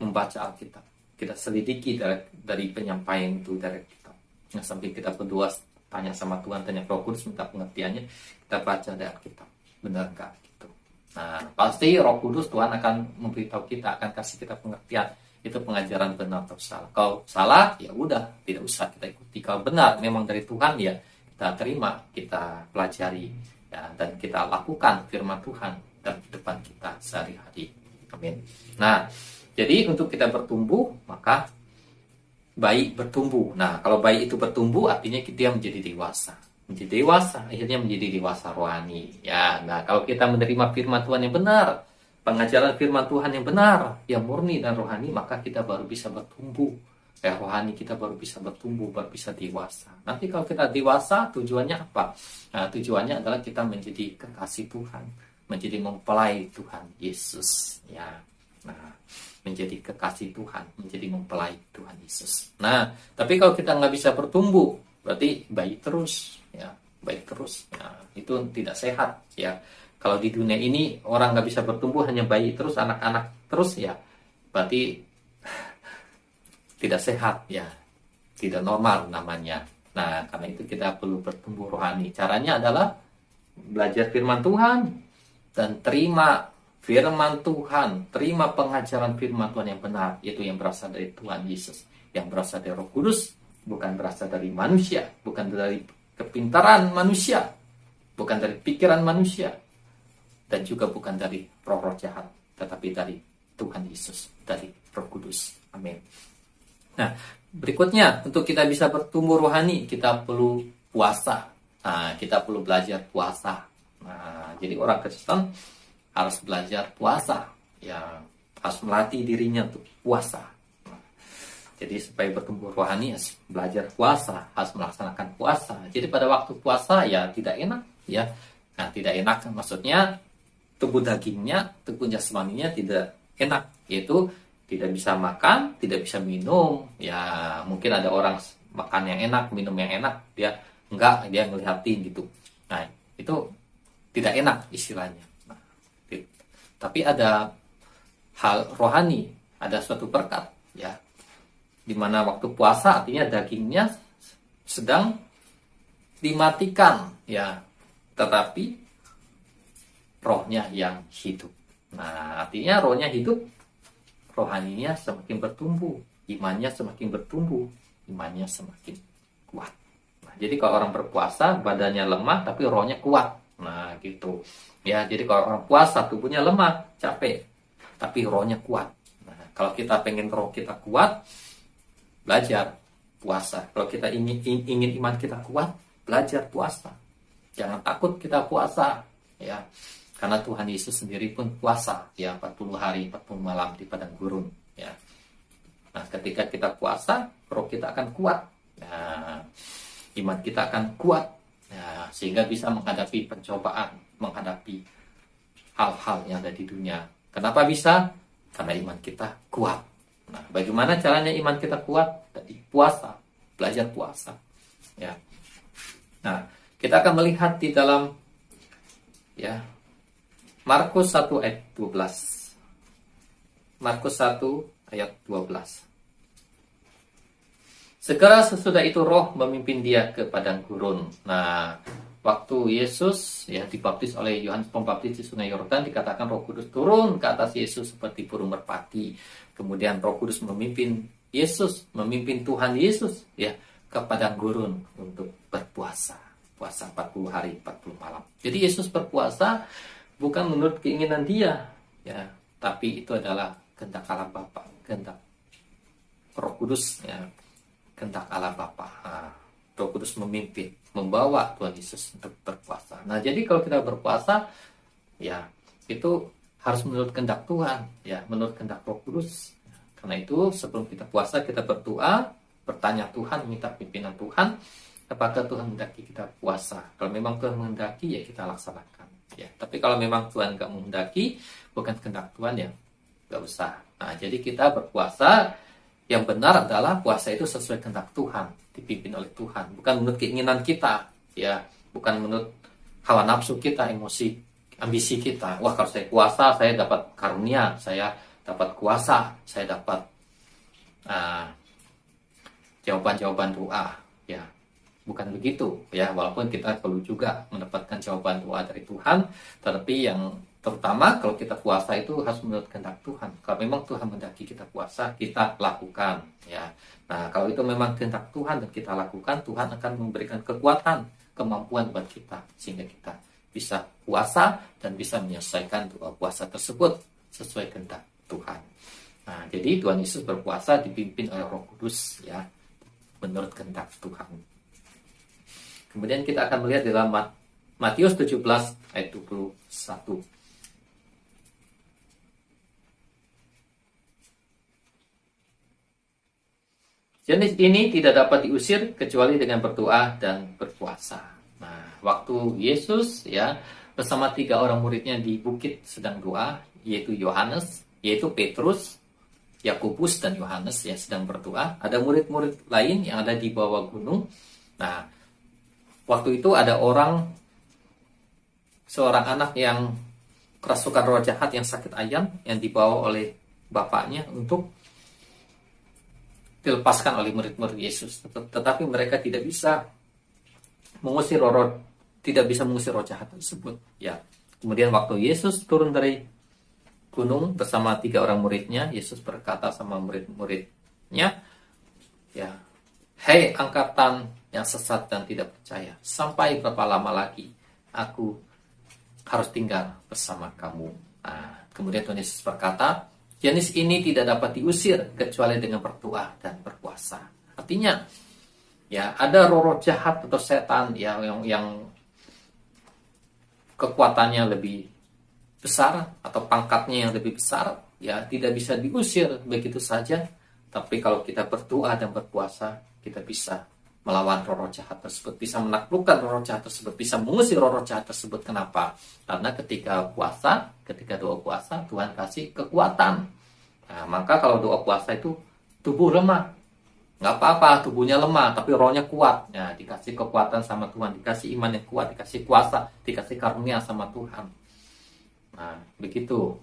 membaca Alkitab. Kita selidiki dari penyampaian itu dari kitab. Nah, sambil kita berdoa, tanya sama Tuhan, tanya Roh Kudus, minta pengertiannya, kita baca dari Alkitab. Benar nggak gitu? Nah, pasti Roh Kudus, Tuhan akan memberitahu kita, akan kasih kita pengertian. Itu pengajaran benar atau salah. Kalau salah, ya udah, tidak usah kita ikuti. Kalau benar, memang dari Tuhan, ya kita terima, kita pelajari, ya, dan kita lakukan firman Tuhan dalam kehidupan kita sehari-hari. Amin. Nah, jadi untuk kita bertumbuh, maka bayi bertumbuh. Nah, kalau bayi itu bertumbuh, artinya dia menjadi dewasa. Menjadi dewasa, akhirnya menjadi dewasa rohani. Ya, nah, kalau kita menerima firman Tuhan yang benar, pengajaran firman Tuhan yang benar, yang murni dan rohani, maka kita baru bisa bertumbuh. Rohani kita baru bisa bertumbuh, baru bisa dewasa. Nanti kalau kita dewasa, tujuannya apa? Nah, tujuannya adalah kita menjadi kekasih Tuhan, menjadi mempelai Tuhan Yesus. Ya, nah, menjadi kekasih Tuhan, menjadi mempelai Tuhan Yesus. Nah, tapi kalau kita nggak bisa bertumbuh, berarti bayi terus, ya, bayi terus. Nah, itu tidak sehat, ya. Kalau di dunia ini orang nggak bisa bertumbuh, hanya bayi terus, anak-anak terus, ya, berarti tidak sehat, ya, tidak normal namanya. Nah, karena itu kita perlu bertumbuh rohani. Caranya adalah belajar firman Tuhan dan terima firman Tuhan, terima pengajaran firman Tuhan yang benar, yaitu yang berasal dari Tuhan Yesus, yang berasal dari Roh Kudus, bukan berasal dari manusia, bukan dari kepintaran manusia, bukan dari pikiran manusia, dan juga bukan dari roh-roh jahat, tetapi dari Tuhan Yesus, dari Roh Kudus. Amin. Nah, berikutnya, untuk kita bisa bertumbuh rohani, kita perlu puasa. Nah, kita perlu belajar puasa. Nah, jadi orang Kristen harus belajar puasa, ya harus melatih dirinya untuk puasa. Jadi supaya bertumbuh rohani harus belajar puasa, harus melaksanakan puasa. Jadi pada waktu puasa ya tidak enak, ya. Nah, tidak enak maksudnya tubuh dagingnya, tubuh jasmaninya tidak enak, yaitu tidak bisa makan, tidak bisa minum. Ya mungkin ada orang makan yang enak, minum yang enak, dia enggak, dia ngeliatin gitu. Nah, itu tidak enak istilahnya. Tapi ada hal rohani, ada suatu berkat, ya, dimana waktu puasa artinya dagingnya sedang dimatikan, ya, tetapi rohnya yang hidup. Nah, artinya rohnya hidup, rohaninya semakin bertumbuh, imannya semakin bertumbuh, imannya semakin kuat. Nah, jadi kalau orang berpuasa badannya lemah tapi rohnya kuat. Nah, gitu. Ya, jadi kalau orang puasa tubuhnya lemah, capek, tapi rohnya kuat. Nah, kalau kita pengen roh kita kuat, belajar puasa. Kalau kita ingin iman kita kuat, belajar puasa. Jangan takut kita puasa, ya. Karena Tuhan Yesus sendiri pun puasa, ya, 40 hari, 40 malam di padang gurun, ya. Nah, ketika kita puasa, roh kita akan kuat. Nah, iman kita akan kuat. Ya, sehingga bisa menghadapi pencobaan, menghadapi hal-hal yang ada di dunia. Kenapa bisa? Karena iman kita kuat. Nah, bagaimana caranya iman kita kuat? Dari puasa, belajar puasa. Ya. Nah, kita akan melihat di dalam, ya, Markus 1 ayat 12. Markus 1 ayat 12. Segera sesudah itu roh memimpin dia ke padang gurun. Nah, waktu Yesus, ya, dibaptis oleh Yohanes Pembaptis di Sungai Yordan, dikatakan Roh Kudus turun ke atas Yesus seperti burung merpati. Kemudian Roh Kudus memimpin Yesus, memimpin Tuhan Yesus, ya, ke padang gurun untuk berpuasa. Puasa 40 hari, 40 malam. Jadi Yesus berpuasa bukan menurut keinginan dia, ya, tapi itu adalah kehendak Allah Bapa, kehendak Roh Kudus, ya, kehendak Allah Bapa. Nah, Roh Kudus memimpin, membawa Tuhan Yesus untuk berpuasa. Nah, jadi kalau kita berpuasa, ya, itu harus menurut kehendak Tuhan, ya, menurut kehendak Roh Kudus. Karena itu sebelum kita puasa, kita berdoa, bertanya Tuhan, minta pimpinan Tuhan, apakah Tuhan menghendaki kita puasa. Kalau memang Tuhan menghendaki, ya kita laksanakan. Ya, tapi kalau memang Tuhan nggak menghendaki, bukan kehendak Tuhan, ya nggak usah. Nah, jadi kita berpuasa. Yang benar adalah puasa itu sesuai kehendak Tuhan, dipimpin oleh Tuhan, bukan menurut keinginan kita, ya, bukan menurut hawa nafsu kita, emosi, ambisi kita. Wah, kalau saya puasa, saya dapat karunia, saya dapat kuasa, saya dapat jawaban-jawaban doa, ya, bukan begitu, ya. Walaupun kita perlu juga mendapatkan jawaban doa dari Tuhan, tetapi yang terutama kalau kita puasa itu harus menurut kehendak Tuhan. Kalau memang Tuhan menghendaki kita puasa, kita lakukan, ya. Nah, kalau itu memang kehendak Tuhan dan kita lakukan, Tuhan akan memberikan kekuatan, kemampuan buat kita sehingga kita bisa puasa dan bisa menyelesaikan doa puasa tersebut sesuai kehendak Tuhan. Nah, jadi Tuhan Yesus berpuasa dipimpin oleh Roh Kudus, ya, menurut kehendak Tuhan. Kemudian kita akan melihat dalam Matius 17 ayat 21. Jenis ini tidak dapat diusir kecuali dengan berdoa dan berpuasa. Nah, waktu Yesus, ya, bersama 3 orang muridnya di bukit sedang doa, yaitu Yohanes, yaitu Petrus, Yakobus dan Yohanes, ya, sedang berdoa. Ada murid-murid lain yang ada di bawah gunung. Nah, waktu itu ada seorang anak yang kerasukan roh jahat yang sakit ayam yang dibawa oleh bapaknya untuk dilepaskan oleh murid-murid Yesus, tetapi mereka tidak bisa mengusir roh jahat tersebut, ya. Kemudian waktu Yesus turun dari gunung bersama 3 orang muridnya. Yesus berkata sama murid-muridnya, ya, hei angkatan yang sesat dan tidak percaya, sampai berapa lama lagi aku harus tinggal bersama kamu? Nah, kemudian Tuhan Yesus berkata, jenis ini tidak dapat diusir kecuali dengan berdoa dan berpuasa. Artinya, ya, ada roh-roh jahat atau setan yang kekuatannya lebih besar atau pangkatnya yang lebih besar, ya, tidak bisa diusir begitu saja. Tapi kalau kita berdoa dan berpuasa, kita bisa melawan roh-roh jahat tersebut, bisa menaklukkan roh-roh jahat tersebut, bisa mengusir roh-roh jahat tersebut. Kenapa? Karena ketika doa puasa, Tuhan kasih kekuatan. Nah, maka kalau doa puasa itu tubuh lemah, nggak apa-apa, tubuhnya lemah, tapi rohnya kuat. Nah, dikasih kekuatan sama Tuhan, dikasih iman yang kuat, dikasih kuasa, dikasih karunia sama Tuhan. Nah, begitu.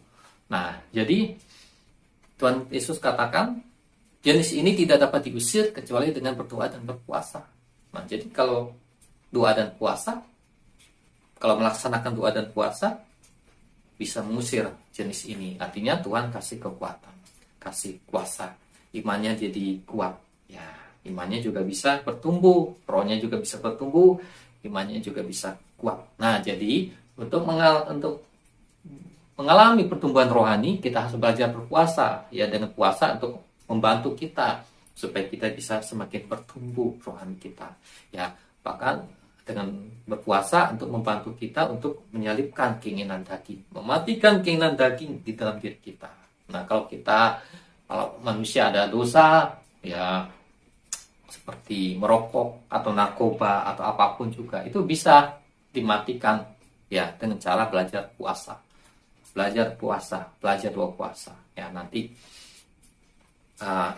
Nah, jadi Tuhan Yesus katakan, jenis ini tidak dapat diusir kecuali dengan berdoa dan berpuasa. Nah, jadi kalau doa dan puasa, kalau melaksanakan doa dan puasa, bisa mengusir jenis ini. Artinya Tuhan kasih kekuatan, kasih kuasa, imannya jadi kuat. Ya, imannya juga bisa bertumbuh, rohnya juga bisa bertumbuh, imannya juga bisa kuat. Nah, jadi untuk mengalami pertumbuhan rohani, kita harus belajar berpuasa. Ya, dengan puasa untuk membantu kita supaya kita bisa semakin bertumbuh rohani kita. Ya, bahkan dengan berpuasa untuk membantu kita untuk menyalibkan keinginan daging, mematikan keinginan daging di dalam diri kita. Nah, kalau manusia ada dosa, ya, seperti merokok atau narkoba atau apapun juga, itu bisa dimatikan, ya, dengan cara belajar puasa, belajar doa puasa. Ya, nanti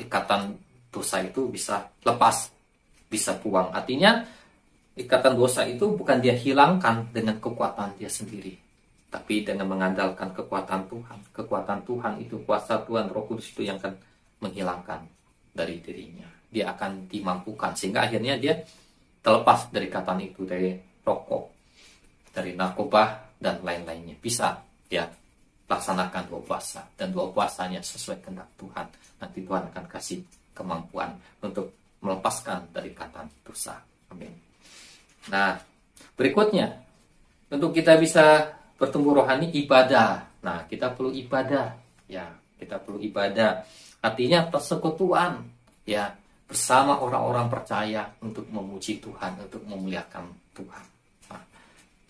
ikatan dosa itu bisa lepas, bisa buang. Artinya ikatan dosa itu bukan dia hilangkan dengan kekuatan dia sendiri, tapi dengan mengandalkan kekuatan Tuhan. Kekuatan Tuhan itu, kuasa Tuhan, Roh Kudus itu yang akan menghilangkan dari dirinya. Dia akan dimampukan sehingga akhirnya dia terlepas dari ikatan itu, dari rokok, dari narkoba dan lain-lainnya. Bisa ya laksanakan doa puasa, dan doa puasanya sesuai kehendak Tuhan. Nanti Tuhan akan kasih kemampuan untuk melepaskan dari ikatan dosa. Amin. Nah, berikutnya, untuk kita bisa bertumbuh rohani, ibadah. Nah, kita perlu ibadah. Ya, kita perlu ibadah. Artinya persekutuan, ya, bersama orang-orang percaya untuk memuji Tuhan, untuk memuliakan Tuhan. Nah,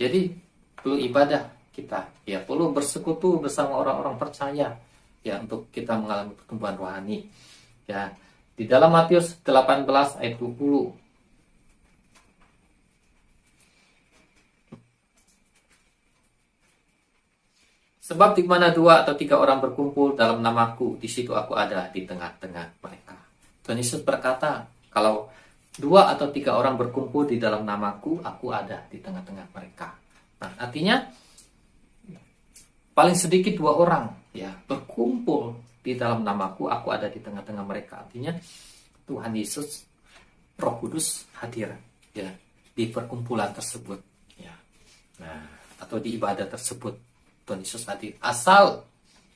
jadi perlu ibadah kita, ya, perlu bersekutu bersama orang-orang percaya, ya, untuk kita mengalami pertumbuhan rohani. Ya, di dalam Matius 18 ayat 20. Sebab di mana 2 atau 3 orang berkumpul dalam namaku, di situ aku ada di tengah-tengah mereka. Tuhan Yesus berkata, kalau 2 atau 3 orang berkumpul di dalam namaku, aku ada di tengah-tengah mereka. Nah, artinya paling sedikit 2 orang, ya, berkumpul di dalam namaku, aku ada di tengah-tengah mereka. Artinya Tuhan Yesus, Roh Kudus hadir, ya, di perkumpulan tersebut, ya. Nah, atau di ibadah tersebut, Tuhan Yesus hadir. Asal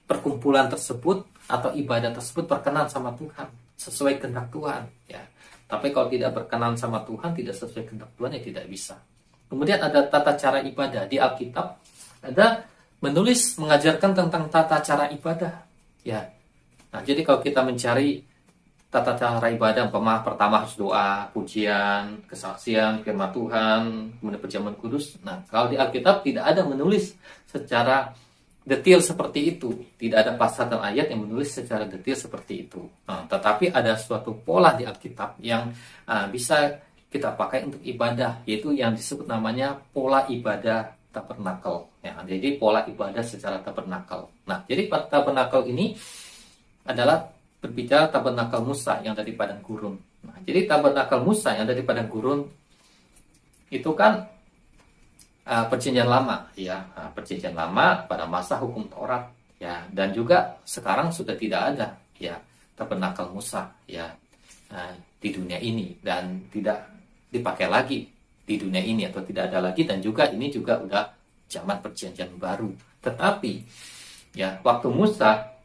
perkumpulan tersebut atau ibadah tersebut berkenan sama Tuhan, sesuai kehendak Tuhan, ya. Tapi kalau tidak berkenan sama Tuhan, tidak sesuai kehendak Tuhan, ya tidak bisa. Kemudian ada tata cara ibadah di Alkitab, ada menulis mengajarkan tentang tata cara ibadah, ya. Nah, jadi kalau kita mencari tata cara ibadah, pertama harus doa, pujian, kesaksian, firman Tuhan, kemudian perjamuan kudus. Nah, kalau di Alkitab tidak ada menulis secara detail seperti itu. Tidak ada pasal dan ayat yang menulis secara detail seperti itu. Nah, tetapi ada suatu pola di Alkitab yang bisa kita pakai untuk ibadah, yaitu yang disebut namanya pola ibadah tabernakel. Ya, jadi pola ibadah secara tabernakel. Nah, jadi tabernakel ini adalah berbicara tabernakel Musa yang dari padang gurun. Nah, jadi tabernakel Musa yang dari padang gurun itu kan perjanjian lama, ya, perjanjian lama pada masa hukum Taurat, ya, dan juga sekarang sudah tidak ada, ya, tabernakel Musa, ya, di dunia ini, dan tidak dipakai lagi di dunia ini, atau tidak ada lagi, dan juga ini juga udah zaman perjanjian baru. Tetapi Ya, waktu Musa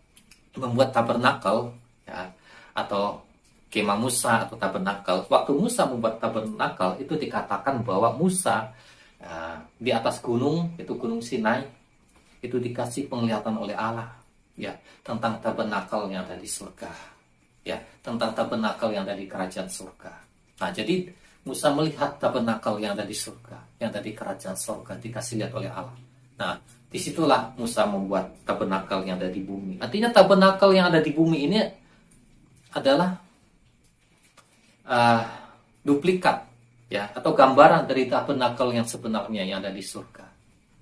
membuat tabernakel, ya, atau kemah Musa atau tabernakel. Waktu Musa membuat tabernakel itu dikatakan bahwa Musa di atas gunung, itu Gunung Sinai, itu dikasih penglihatan oleh Allah, ya, tentang tabernakel yang ada di surga, ya, tentang tabernakel yang ada di kerajaan surga. Nah, jadi Musa melihat tabernakel yang ada di surga, yang ada di kerajaan surga, dikasih lihat oleh Allah. Nah, disitulah Musa membuat tabernakel yang ada di bumi. Artinya tabernakel yang ada di bumi ini adalah duplikat, ya, atau gambaran dari tabernakel yang sebenarnya yang ada di surga.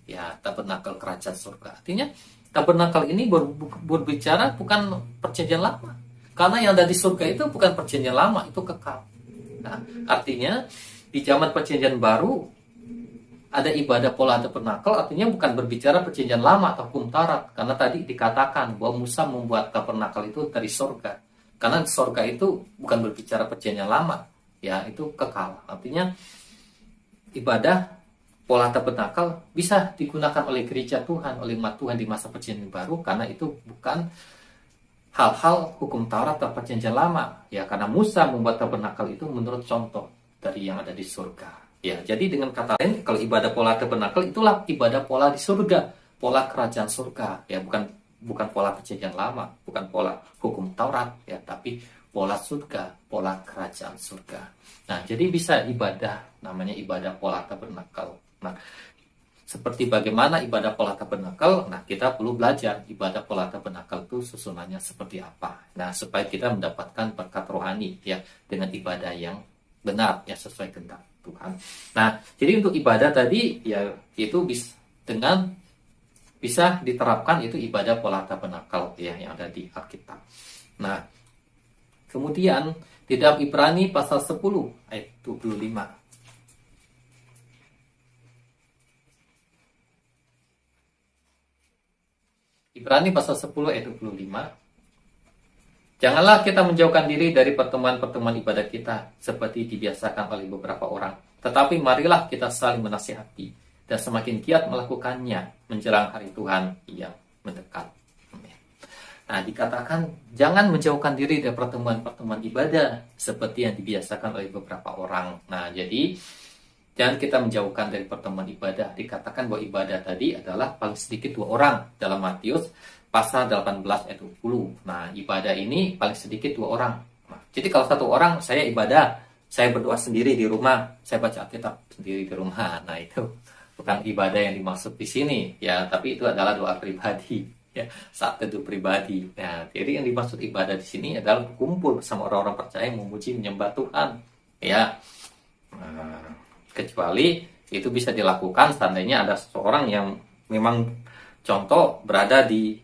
Ya, tabernakel kerajaan surga. Artinya tabernakel ini berbicara bukan perjanjian lama. Karena yang ada di surga itu bukan perjanjian lama, itu kekal. Nah, artinya di zaman perjanjian baru ada ibadah pola tabernakel, artinya bukan berbicara perjanjian lama atau hukum Taurat. Karena tadi dikatakan bahwa Musa membuat tabernakel itu dari surga. Karena surga itu bukan berbicara perjanjian lama, ya, itu kekal. Artinya ibadah pola tabernakel bisa digunakan oleh gereja Tuhan, oleh umat Tuhan di masa perjanjian baru, karena itu bukan hal-hal hukum Taurat atau perjanjian lama, ya, karena Musa membuat tabernakel itu menurut contoh dari yang ada di surga, ya. Jadi dengan kata lain, kalau ibadah pola tabernakel itulah ibadah pola di surga, pola kerajaan surga, ya, bukan pola perjanjian lama, bukan pola hukum Taurat, ya, tapi pola surga, pola kerajaan surga. Nah, jadi bisa ibadah, namanya ibadah pola tabernakel. Nah, seperti bagaimana ibadah pola tabernakel, nah, kita perlu belajar ibadah pola tabernakel itu susunannya seperti apa. Nah, supaya kita mendapatkan berkat rohani, ya, dengan ibadah yang benar, ya, sesuai kehendak Tuhan. Nah, jadi untuk ibadah tadi, ya, itu bisa diterapkan, itu ibadah pola tabernakel, ya, yang ada di Alkitab. Nah, kemudian di dalam Ibrani pasal 10 ayat 25. Ibrani pasal 10 ayat 25. Janganlah kita menjauhkan diri dari pertemuan-pertemuan ibadah kita seperti dibiasakan oleh beberapa orang, tetapi marilah kita saling menasihati dan semakin giat melakukannya menjelang hari Tuhan yang mendekat. Nah, dikatakan jangan menjauhkan diri dari pertemuan-pertemuan ibadah seperti yang dibiasakan oleh beberapa orang. Nah, jadi jangan kita menjauhkan dari pertemuan ibadah. Dikatakan bahwa ibadah tadi adalah paling sedikit 2 orang dalam Matius pasal 18 ayat 20. Nah, ibadah ini paling sedikit 2 orang. Nah, jadi kalau 1 orang saya ibadah, saya berdoa sendiri di rumah, saya baca Alkitab sendiri di rumah. Nah, itu bukan ibadah yang dimaksud di sini, ya, tapi itu adalah doa pribadi, ya, saat teduh pribadi. Nah, jadi yang dimaksud ibadah di sini adalah berkumpul bersama orang-orang percaya memuji menyembah Tuhan, ya. Nah, kecuali itu bisa dilakukan seandainya ada seseorang yang memang contoh berada di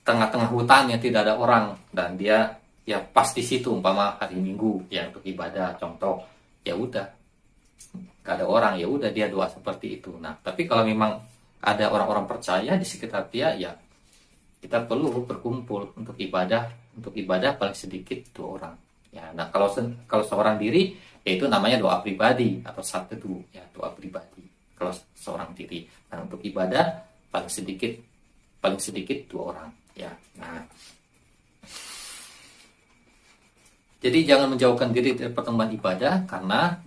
tengah-tengah hutan yang tidak ada orang dan dia, ya, pas di situ umpama hari Minggu, ya, untuk ibadah contoh, ya udah gak ada orang, ya udah dia doa seperti itu. Nah, tapi kalau memang ada orang-orang percaya di sekitar dia, ya kita perlu berkumpul untuk ibadah paling sedikit 2 orang, ya. Nah, kalau seorang diri, yaitu namanya doa pribadi atau saat teduh, ya, doa pribadi kalau seorang diri. Nah, untuk ibadah paling sedikit 2 orang, ya. Nah, jadi jangan menjauhkan diri dari pertemuan ibadah, karena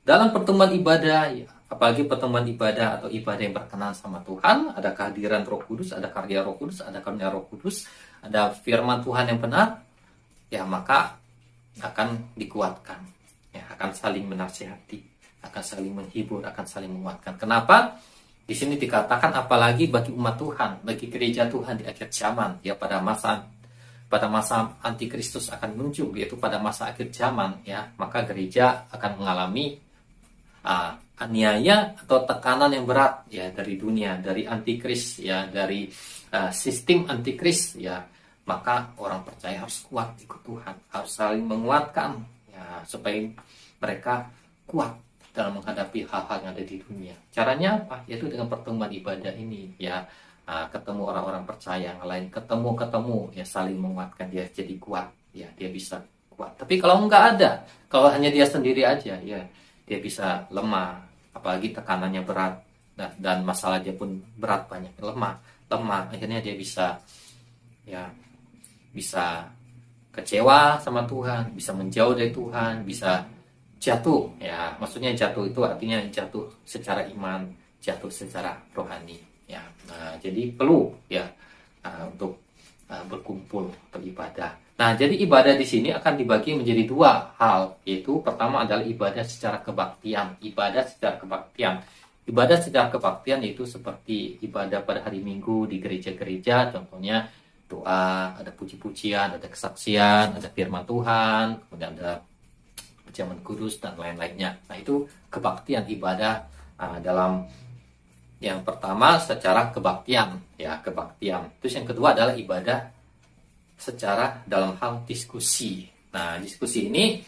dalam pertemuan ibadah, ya, apalagi pertemuan ibadah atau ibadah yang berkenan sama Tuhan, ada kehadiran Roh Kudus, ada karya Roh Kudus, ada karunia Roh Kudus, ada firman Tuhan yang benar, ya, maka akan dikuatkan, ya, akan saling menasihati, akan saling menghibur, akan saling menguatkan. Kenapa? Di sini dikatakan apalagi bagi umat Tuhan, bagi gereja Tuhan di akhir zaman, ya, pada masa antikristus akan muncul, yaitu pada masa akhir zaman, ya, maka gereja akan mengalami aniaya atau tekanan yang berat, ya, dari dunia, dari antikris, ya, dari sistem antikris, ya. Maka orang percaya harus kuat ikut Tuhan, harus saling menguatkan, ya, supaya mereka kuat dalam menghadapi hal-hal yang ada di dunia. Caranya apa? Yaitu dengan pertemuan ibadah ini, ya. Ketemu orang-orang percaya yang lain, ketemu, ya, saling menguatkan dia jadi kuat, ya, dia bisa kuat. Tapi kalau nggak ada, kalau hanya dia sendiri aja, ya, dia bisa lemah, apalagi tekanannya berat, dan masalah dia pun berat, banyak lemah. lemah, akhirnya dia bisa ya bisa kecewa sama Tuhan, bisa menjauh dari Tuhan, bisa jatuh. Ya, maksudnya jatuh itu artinya jatuh secara iman, jatuh secara rohani. Ya, jadi perlu ya untuk berkumpul beribadah. Nah, jadi ibadah di sini akan dibagi menjadi dua hal, yaitu pertama adalah ibadah secara kebaktian. Ibadah secara kebaktian. Ibadah secara kebaktian itu seperti ibadah pada hari Minggu di gereja-gereja, contohnya doa, ada puji-pujian, ada kesaksian, ada firman Tuhan, kemudian ada perjamuan kudus dan lain-lainnya. Nah, itu kebaktian ibadah dalam yang pertama secara kebaktian, ya kebaktian. Terus yang kedua adalah ibadah secara dalam hal diskusi. Nah, diskusi ini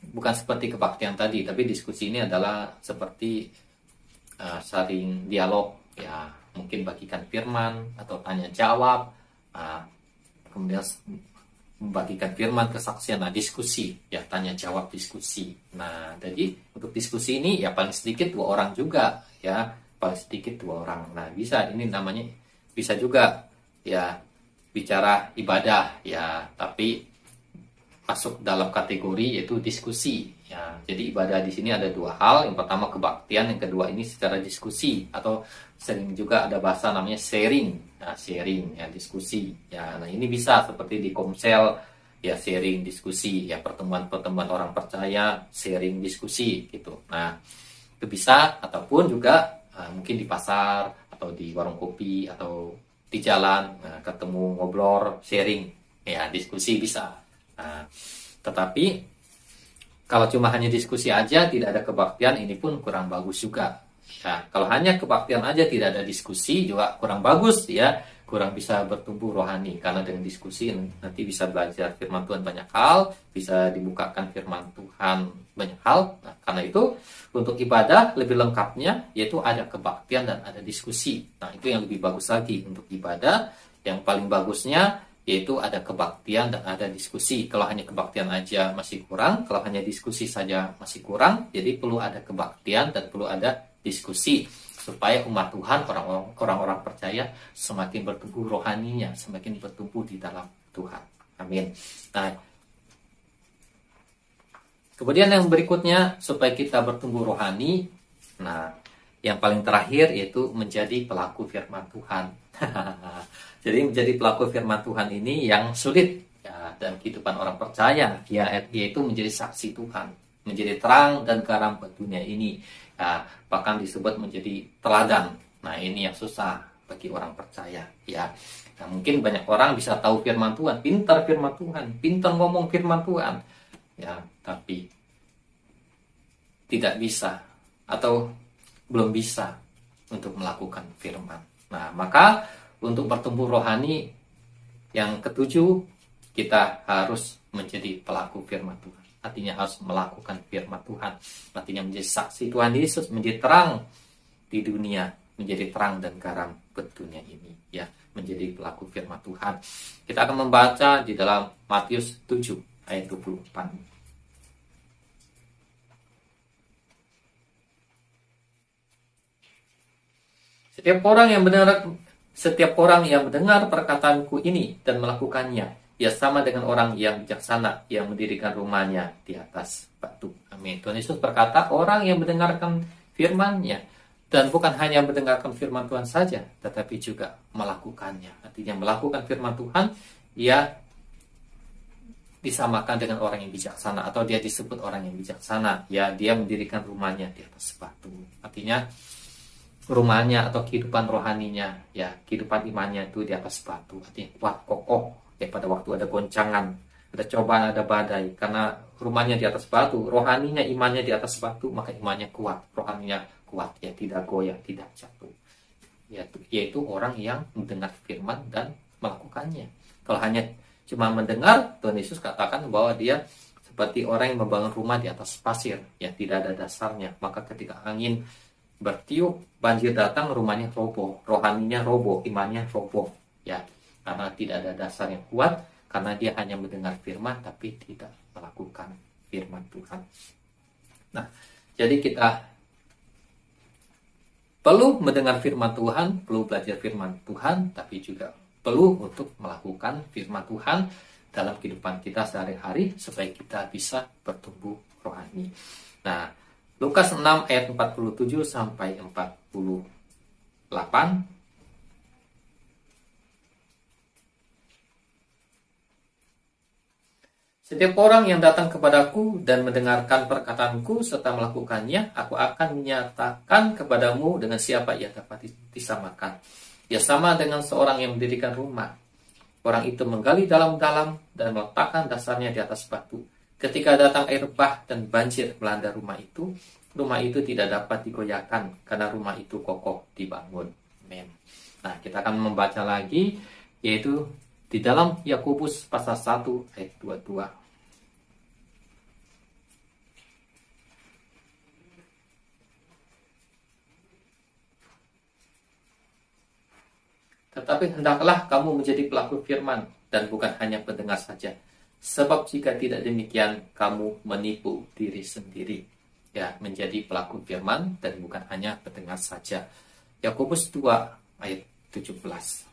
bukan seperti kebaktian tadi, tapi diskusi ini adalah seperti saling dialog, ya mungkin bagikan firman atau tanya jawab, kemudian membagikan firman, kesaksian, nah diskusi, ya tanya jawab diskusi. Nah, jadi untuk diskusi ini ya paling sedikit 2 orang juga, ya paling sedikit 2 orang. Nah, bisa ini namanya bisa juga ya bicara ibadah, ya tapi masuk dalam kategori yaitu diskusi. Ya, jadi ibadah di sini ada 2 hal. Yang pertama kebaktian, yang kedua ini secara diskusi atau sering juga ada bahasa namanya sharing. Nah, sharing ya diskusi. Ya, nah ini bisa seperti di Komsel ya sharing diskusi, ya pertemuan-pertemuan orang percaya sharing diskusi gitu. Nah, itu bisa ataupun juga mungkin di pasar atau di warung kopi atau di jalan ketemu ngobrol sharing ya diskusi bisa. Nah, tetapi kalau cuma hanya diskusi aja tidak ada kebaktian, ini pun kurang bagus juga. Ya, kalau hanya kebaktian aja tidak ada diskusi juga kurang bagus ya, kurang bisa bertumbuh rohani karena dengan diskusi nanti bisa belajar firman Tuhan banyak hal, bisa dibukakan firman Tuhan banyak hal. Nah, karena itu untuk ibadah lebih lengkapnya yaitu ada kebaktian dan ada diskusi. Nah, itu yang lebih bagus lagi untuk ibadah. Yang paling bagusnya yaitu ada kebaktian dan ada diskusi. Kalau hanya kebaktian aja masih kurang, kalau hanya diskusi saja masih kurang, jadi perlu ada kebaktian dan perlu ada diskusi supaya umat Tuhan, orang-orang percaya semakin bertumbuh rohaninya, semakin bertumbuh di dalam Tuhan. Amin. Nah, kemudian yang berikutnya supaya kita bertumbuh rohani, nah yang paling terakhir yaitu menjadi pelaku firman Tuhan. Jadi menjadi pelaku firman Tuhan ini yang sulit ya, dalam kehidupan orang percaya, ya, yaitu menjadi saksi Tuhan, menjadi terang dan garam buat dunia ini, ya, bahkan disebut menjadi teladan. Nah, ini yang susah bagi orang percaya, ya. Nah, mungkin banyak orang bisa tahu firman Tuhan, pintar firman Tuhan, pintar ngomong firman Tuhan, ya, tapi tidak bisa atau belum bisa untuk melakukan firman. Nah, maka untuk bertumbuh rohani yang ketujuh, kita harus menjadi pelaku firman Tuhan. Artinya harus melakukan firman Tuhan. Artinya menjadi saksi Tuhan Yesus, menjadi terang di dunia, menjadi terang dan garam buat dunia ini. Ya, menjadi pelaku firman Tuhan. Kita akan membaca di dalam Matius 7 ayat 24. Setiap orang yang mendengar perkataanku ini dan melakukannya, ia sama dengan orang yang bijaksana yang mendirikan rumahnya di atas batu. Amin. Tuhan Yesus berkata, orang yang mendengarkan firman-Nya dan bukan hanya mendengarkan firman Tuhan saja, tetapi juga melakukannya. Artinya melakukan firman Tuhan, ia disamakan dengan orang yang bijaksana atau dia disebut orang yang bijaksana. Ya, dia mendirikan rumahnya di atas batu. Artinya rumahnya atau kehidupan rohaninya, ya kehidupan imannya itu di atas batu, artinya kuat kokoh ya pada waktu ada goncangan, ada cobaan, ada badai, karena rumahnya di atas batu, rohaninya imannya di atas batu, maka imannya kuat, rohaninya kuat, ya tidak goyah, tidak jatuh, yaitu orang yang mendengar firman dan melakukannya. Kalau hanya cuma mendengar, Tuhan Yesus katakan bahwa dia seperti orang yang membangun rumah di atas pasir, ya tidak ada dasarnya, maka ketika angin bertiup, banjir datang, rumahnya roboh, rohaninya roboh, imannya roboh, ya, karena tidak ada dasar yang kuat, karena dia hanya mendengar firman tapi tidak melakukan firman Tuhan. Nah, jadi kita perlu mendengar firman Tuhan, perlu belajar firman Tuhan, tapi juga perlu untuk melakukan firman Tuhan dalam kehidupan kita sehari-hari supaya kita bisa bertumbuh rohani. Nah, Lukas 6 ayat 47 sampai 48. Setiap orang yang datang kepadaku dan mendengarkan perkataanku serta melakukannya, aku akan menyatakan kepadamu dengan siapa ia dapat disamakan. Ia sama dengan seorang yang mendirikan rumah. Orang itu menggali dalam-dalam dan meletakkan dasarnya di atas batu. Ketika datang air bah dan banjir melanda rumah itu tidak dapat digoyahkan karena rumah itu kokoh dibangun. Amin. Nah, kita akan membaca lagi, yaitu di dalam Yakobus pasal 1 ayat 22. Tetapi hendaklah kamu menjadi pelaku firman dan bukan hanya pendengar saja. Sebab jika tidak demikian, kamu menipu diri sendiri. Ya, menjadi pelaku firman dan bukan hanya pendengar saja. Yakobus 2 ayat 17.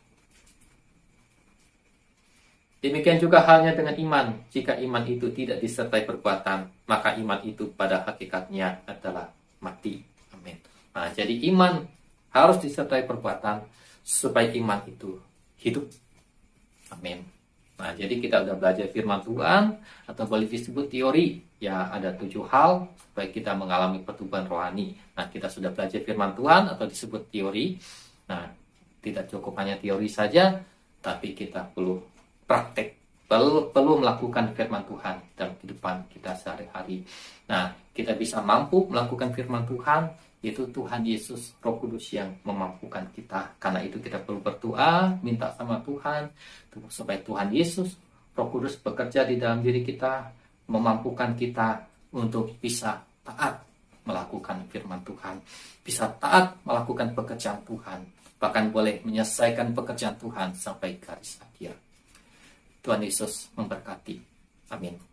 Demikian juga halnya dengan iman. Jika iman itu tidak disertai perbuatan, maka iman itu pada hakikatnya adalah mati. Amin. Nah, jadi iman harus disertai perbuatan supaya iman itu hidup. Amin. Nah, jadi kita udah belajar firman Tuhan, atau boleh disebut teori. Ya, ada 7 hal supaya kita mengalami pertumbuhan rohani. Nah, kita sudah belajar firman Tuhan atau disebut teori. Nah, tidak cukup hanya teori saja, tapi kita perlu praktek, perlu melakukan firman Tuhan dalam kehidupan kita sehari-hari. Nah, kita bisa mampu melakukan firman Tuhan, yaitu Tuhan Yesus Roh Kudus yang memampukan kita. Karena itu kita perlu berdoa, minta sama Tuhan supaya Tuhan Yesus Roh Kudus bekerja di dalam diri kita, memampukan kita untuk bisa taat melakukan firman Tuhan, bisa taat melakukan pekerjaan Tuhan, bahkan boleh menyelesaikan pekerjaan Tuhan sampai garis akhir. Tuhan Yesus memberkati. Amin.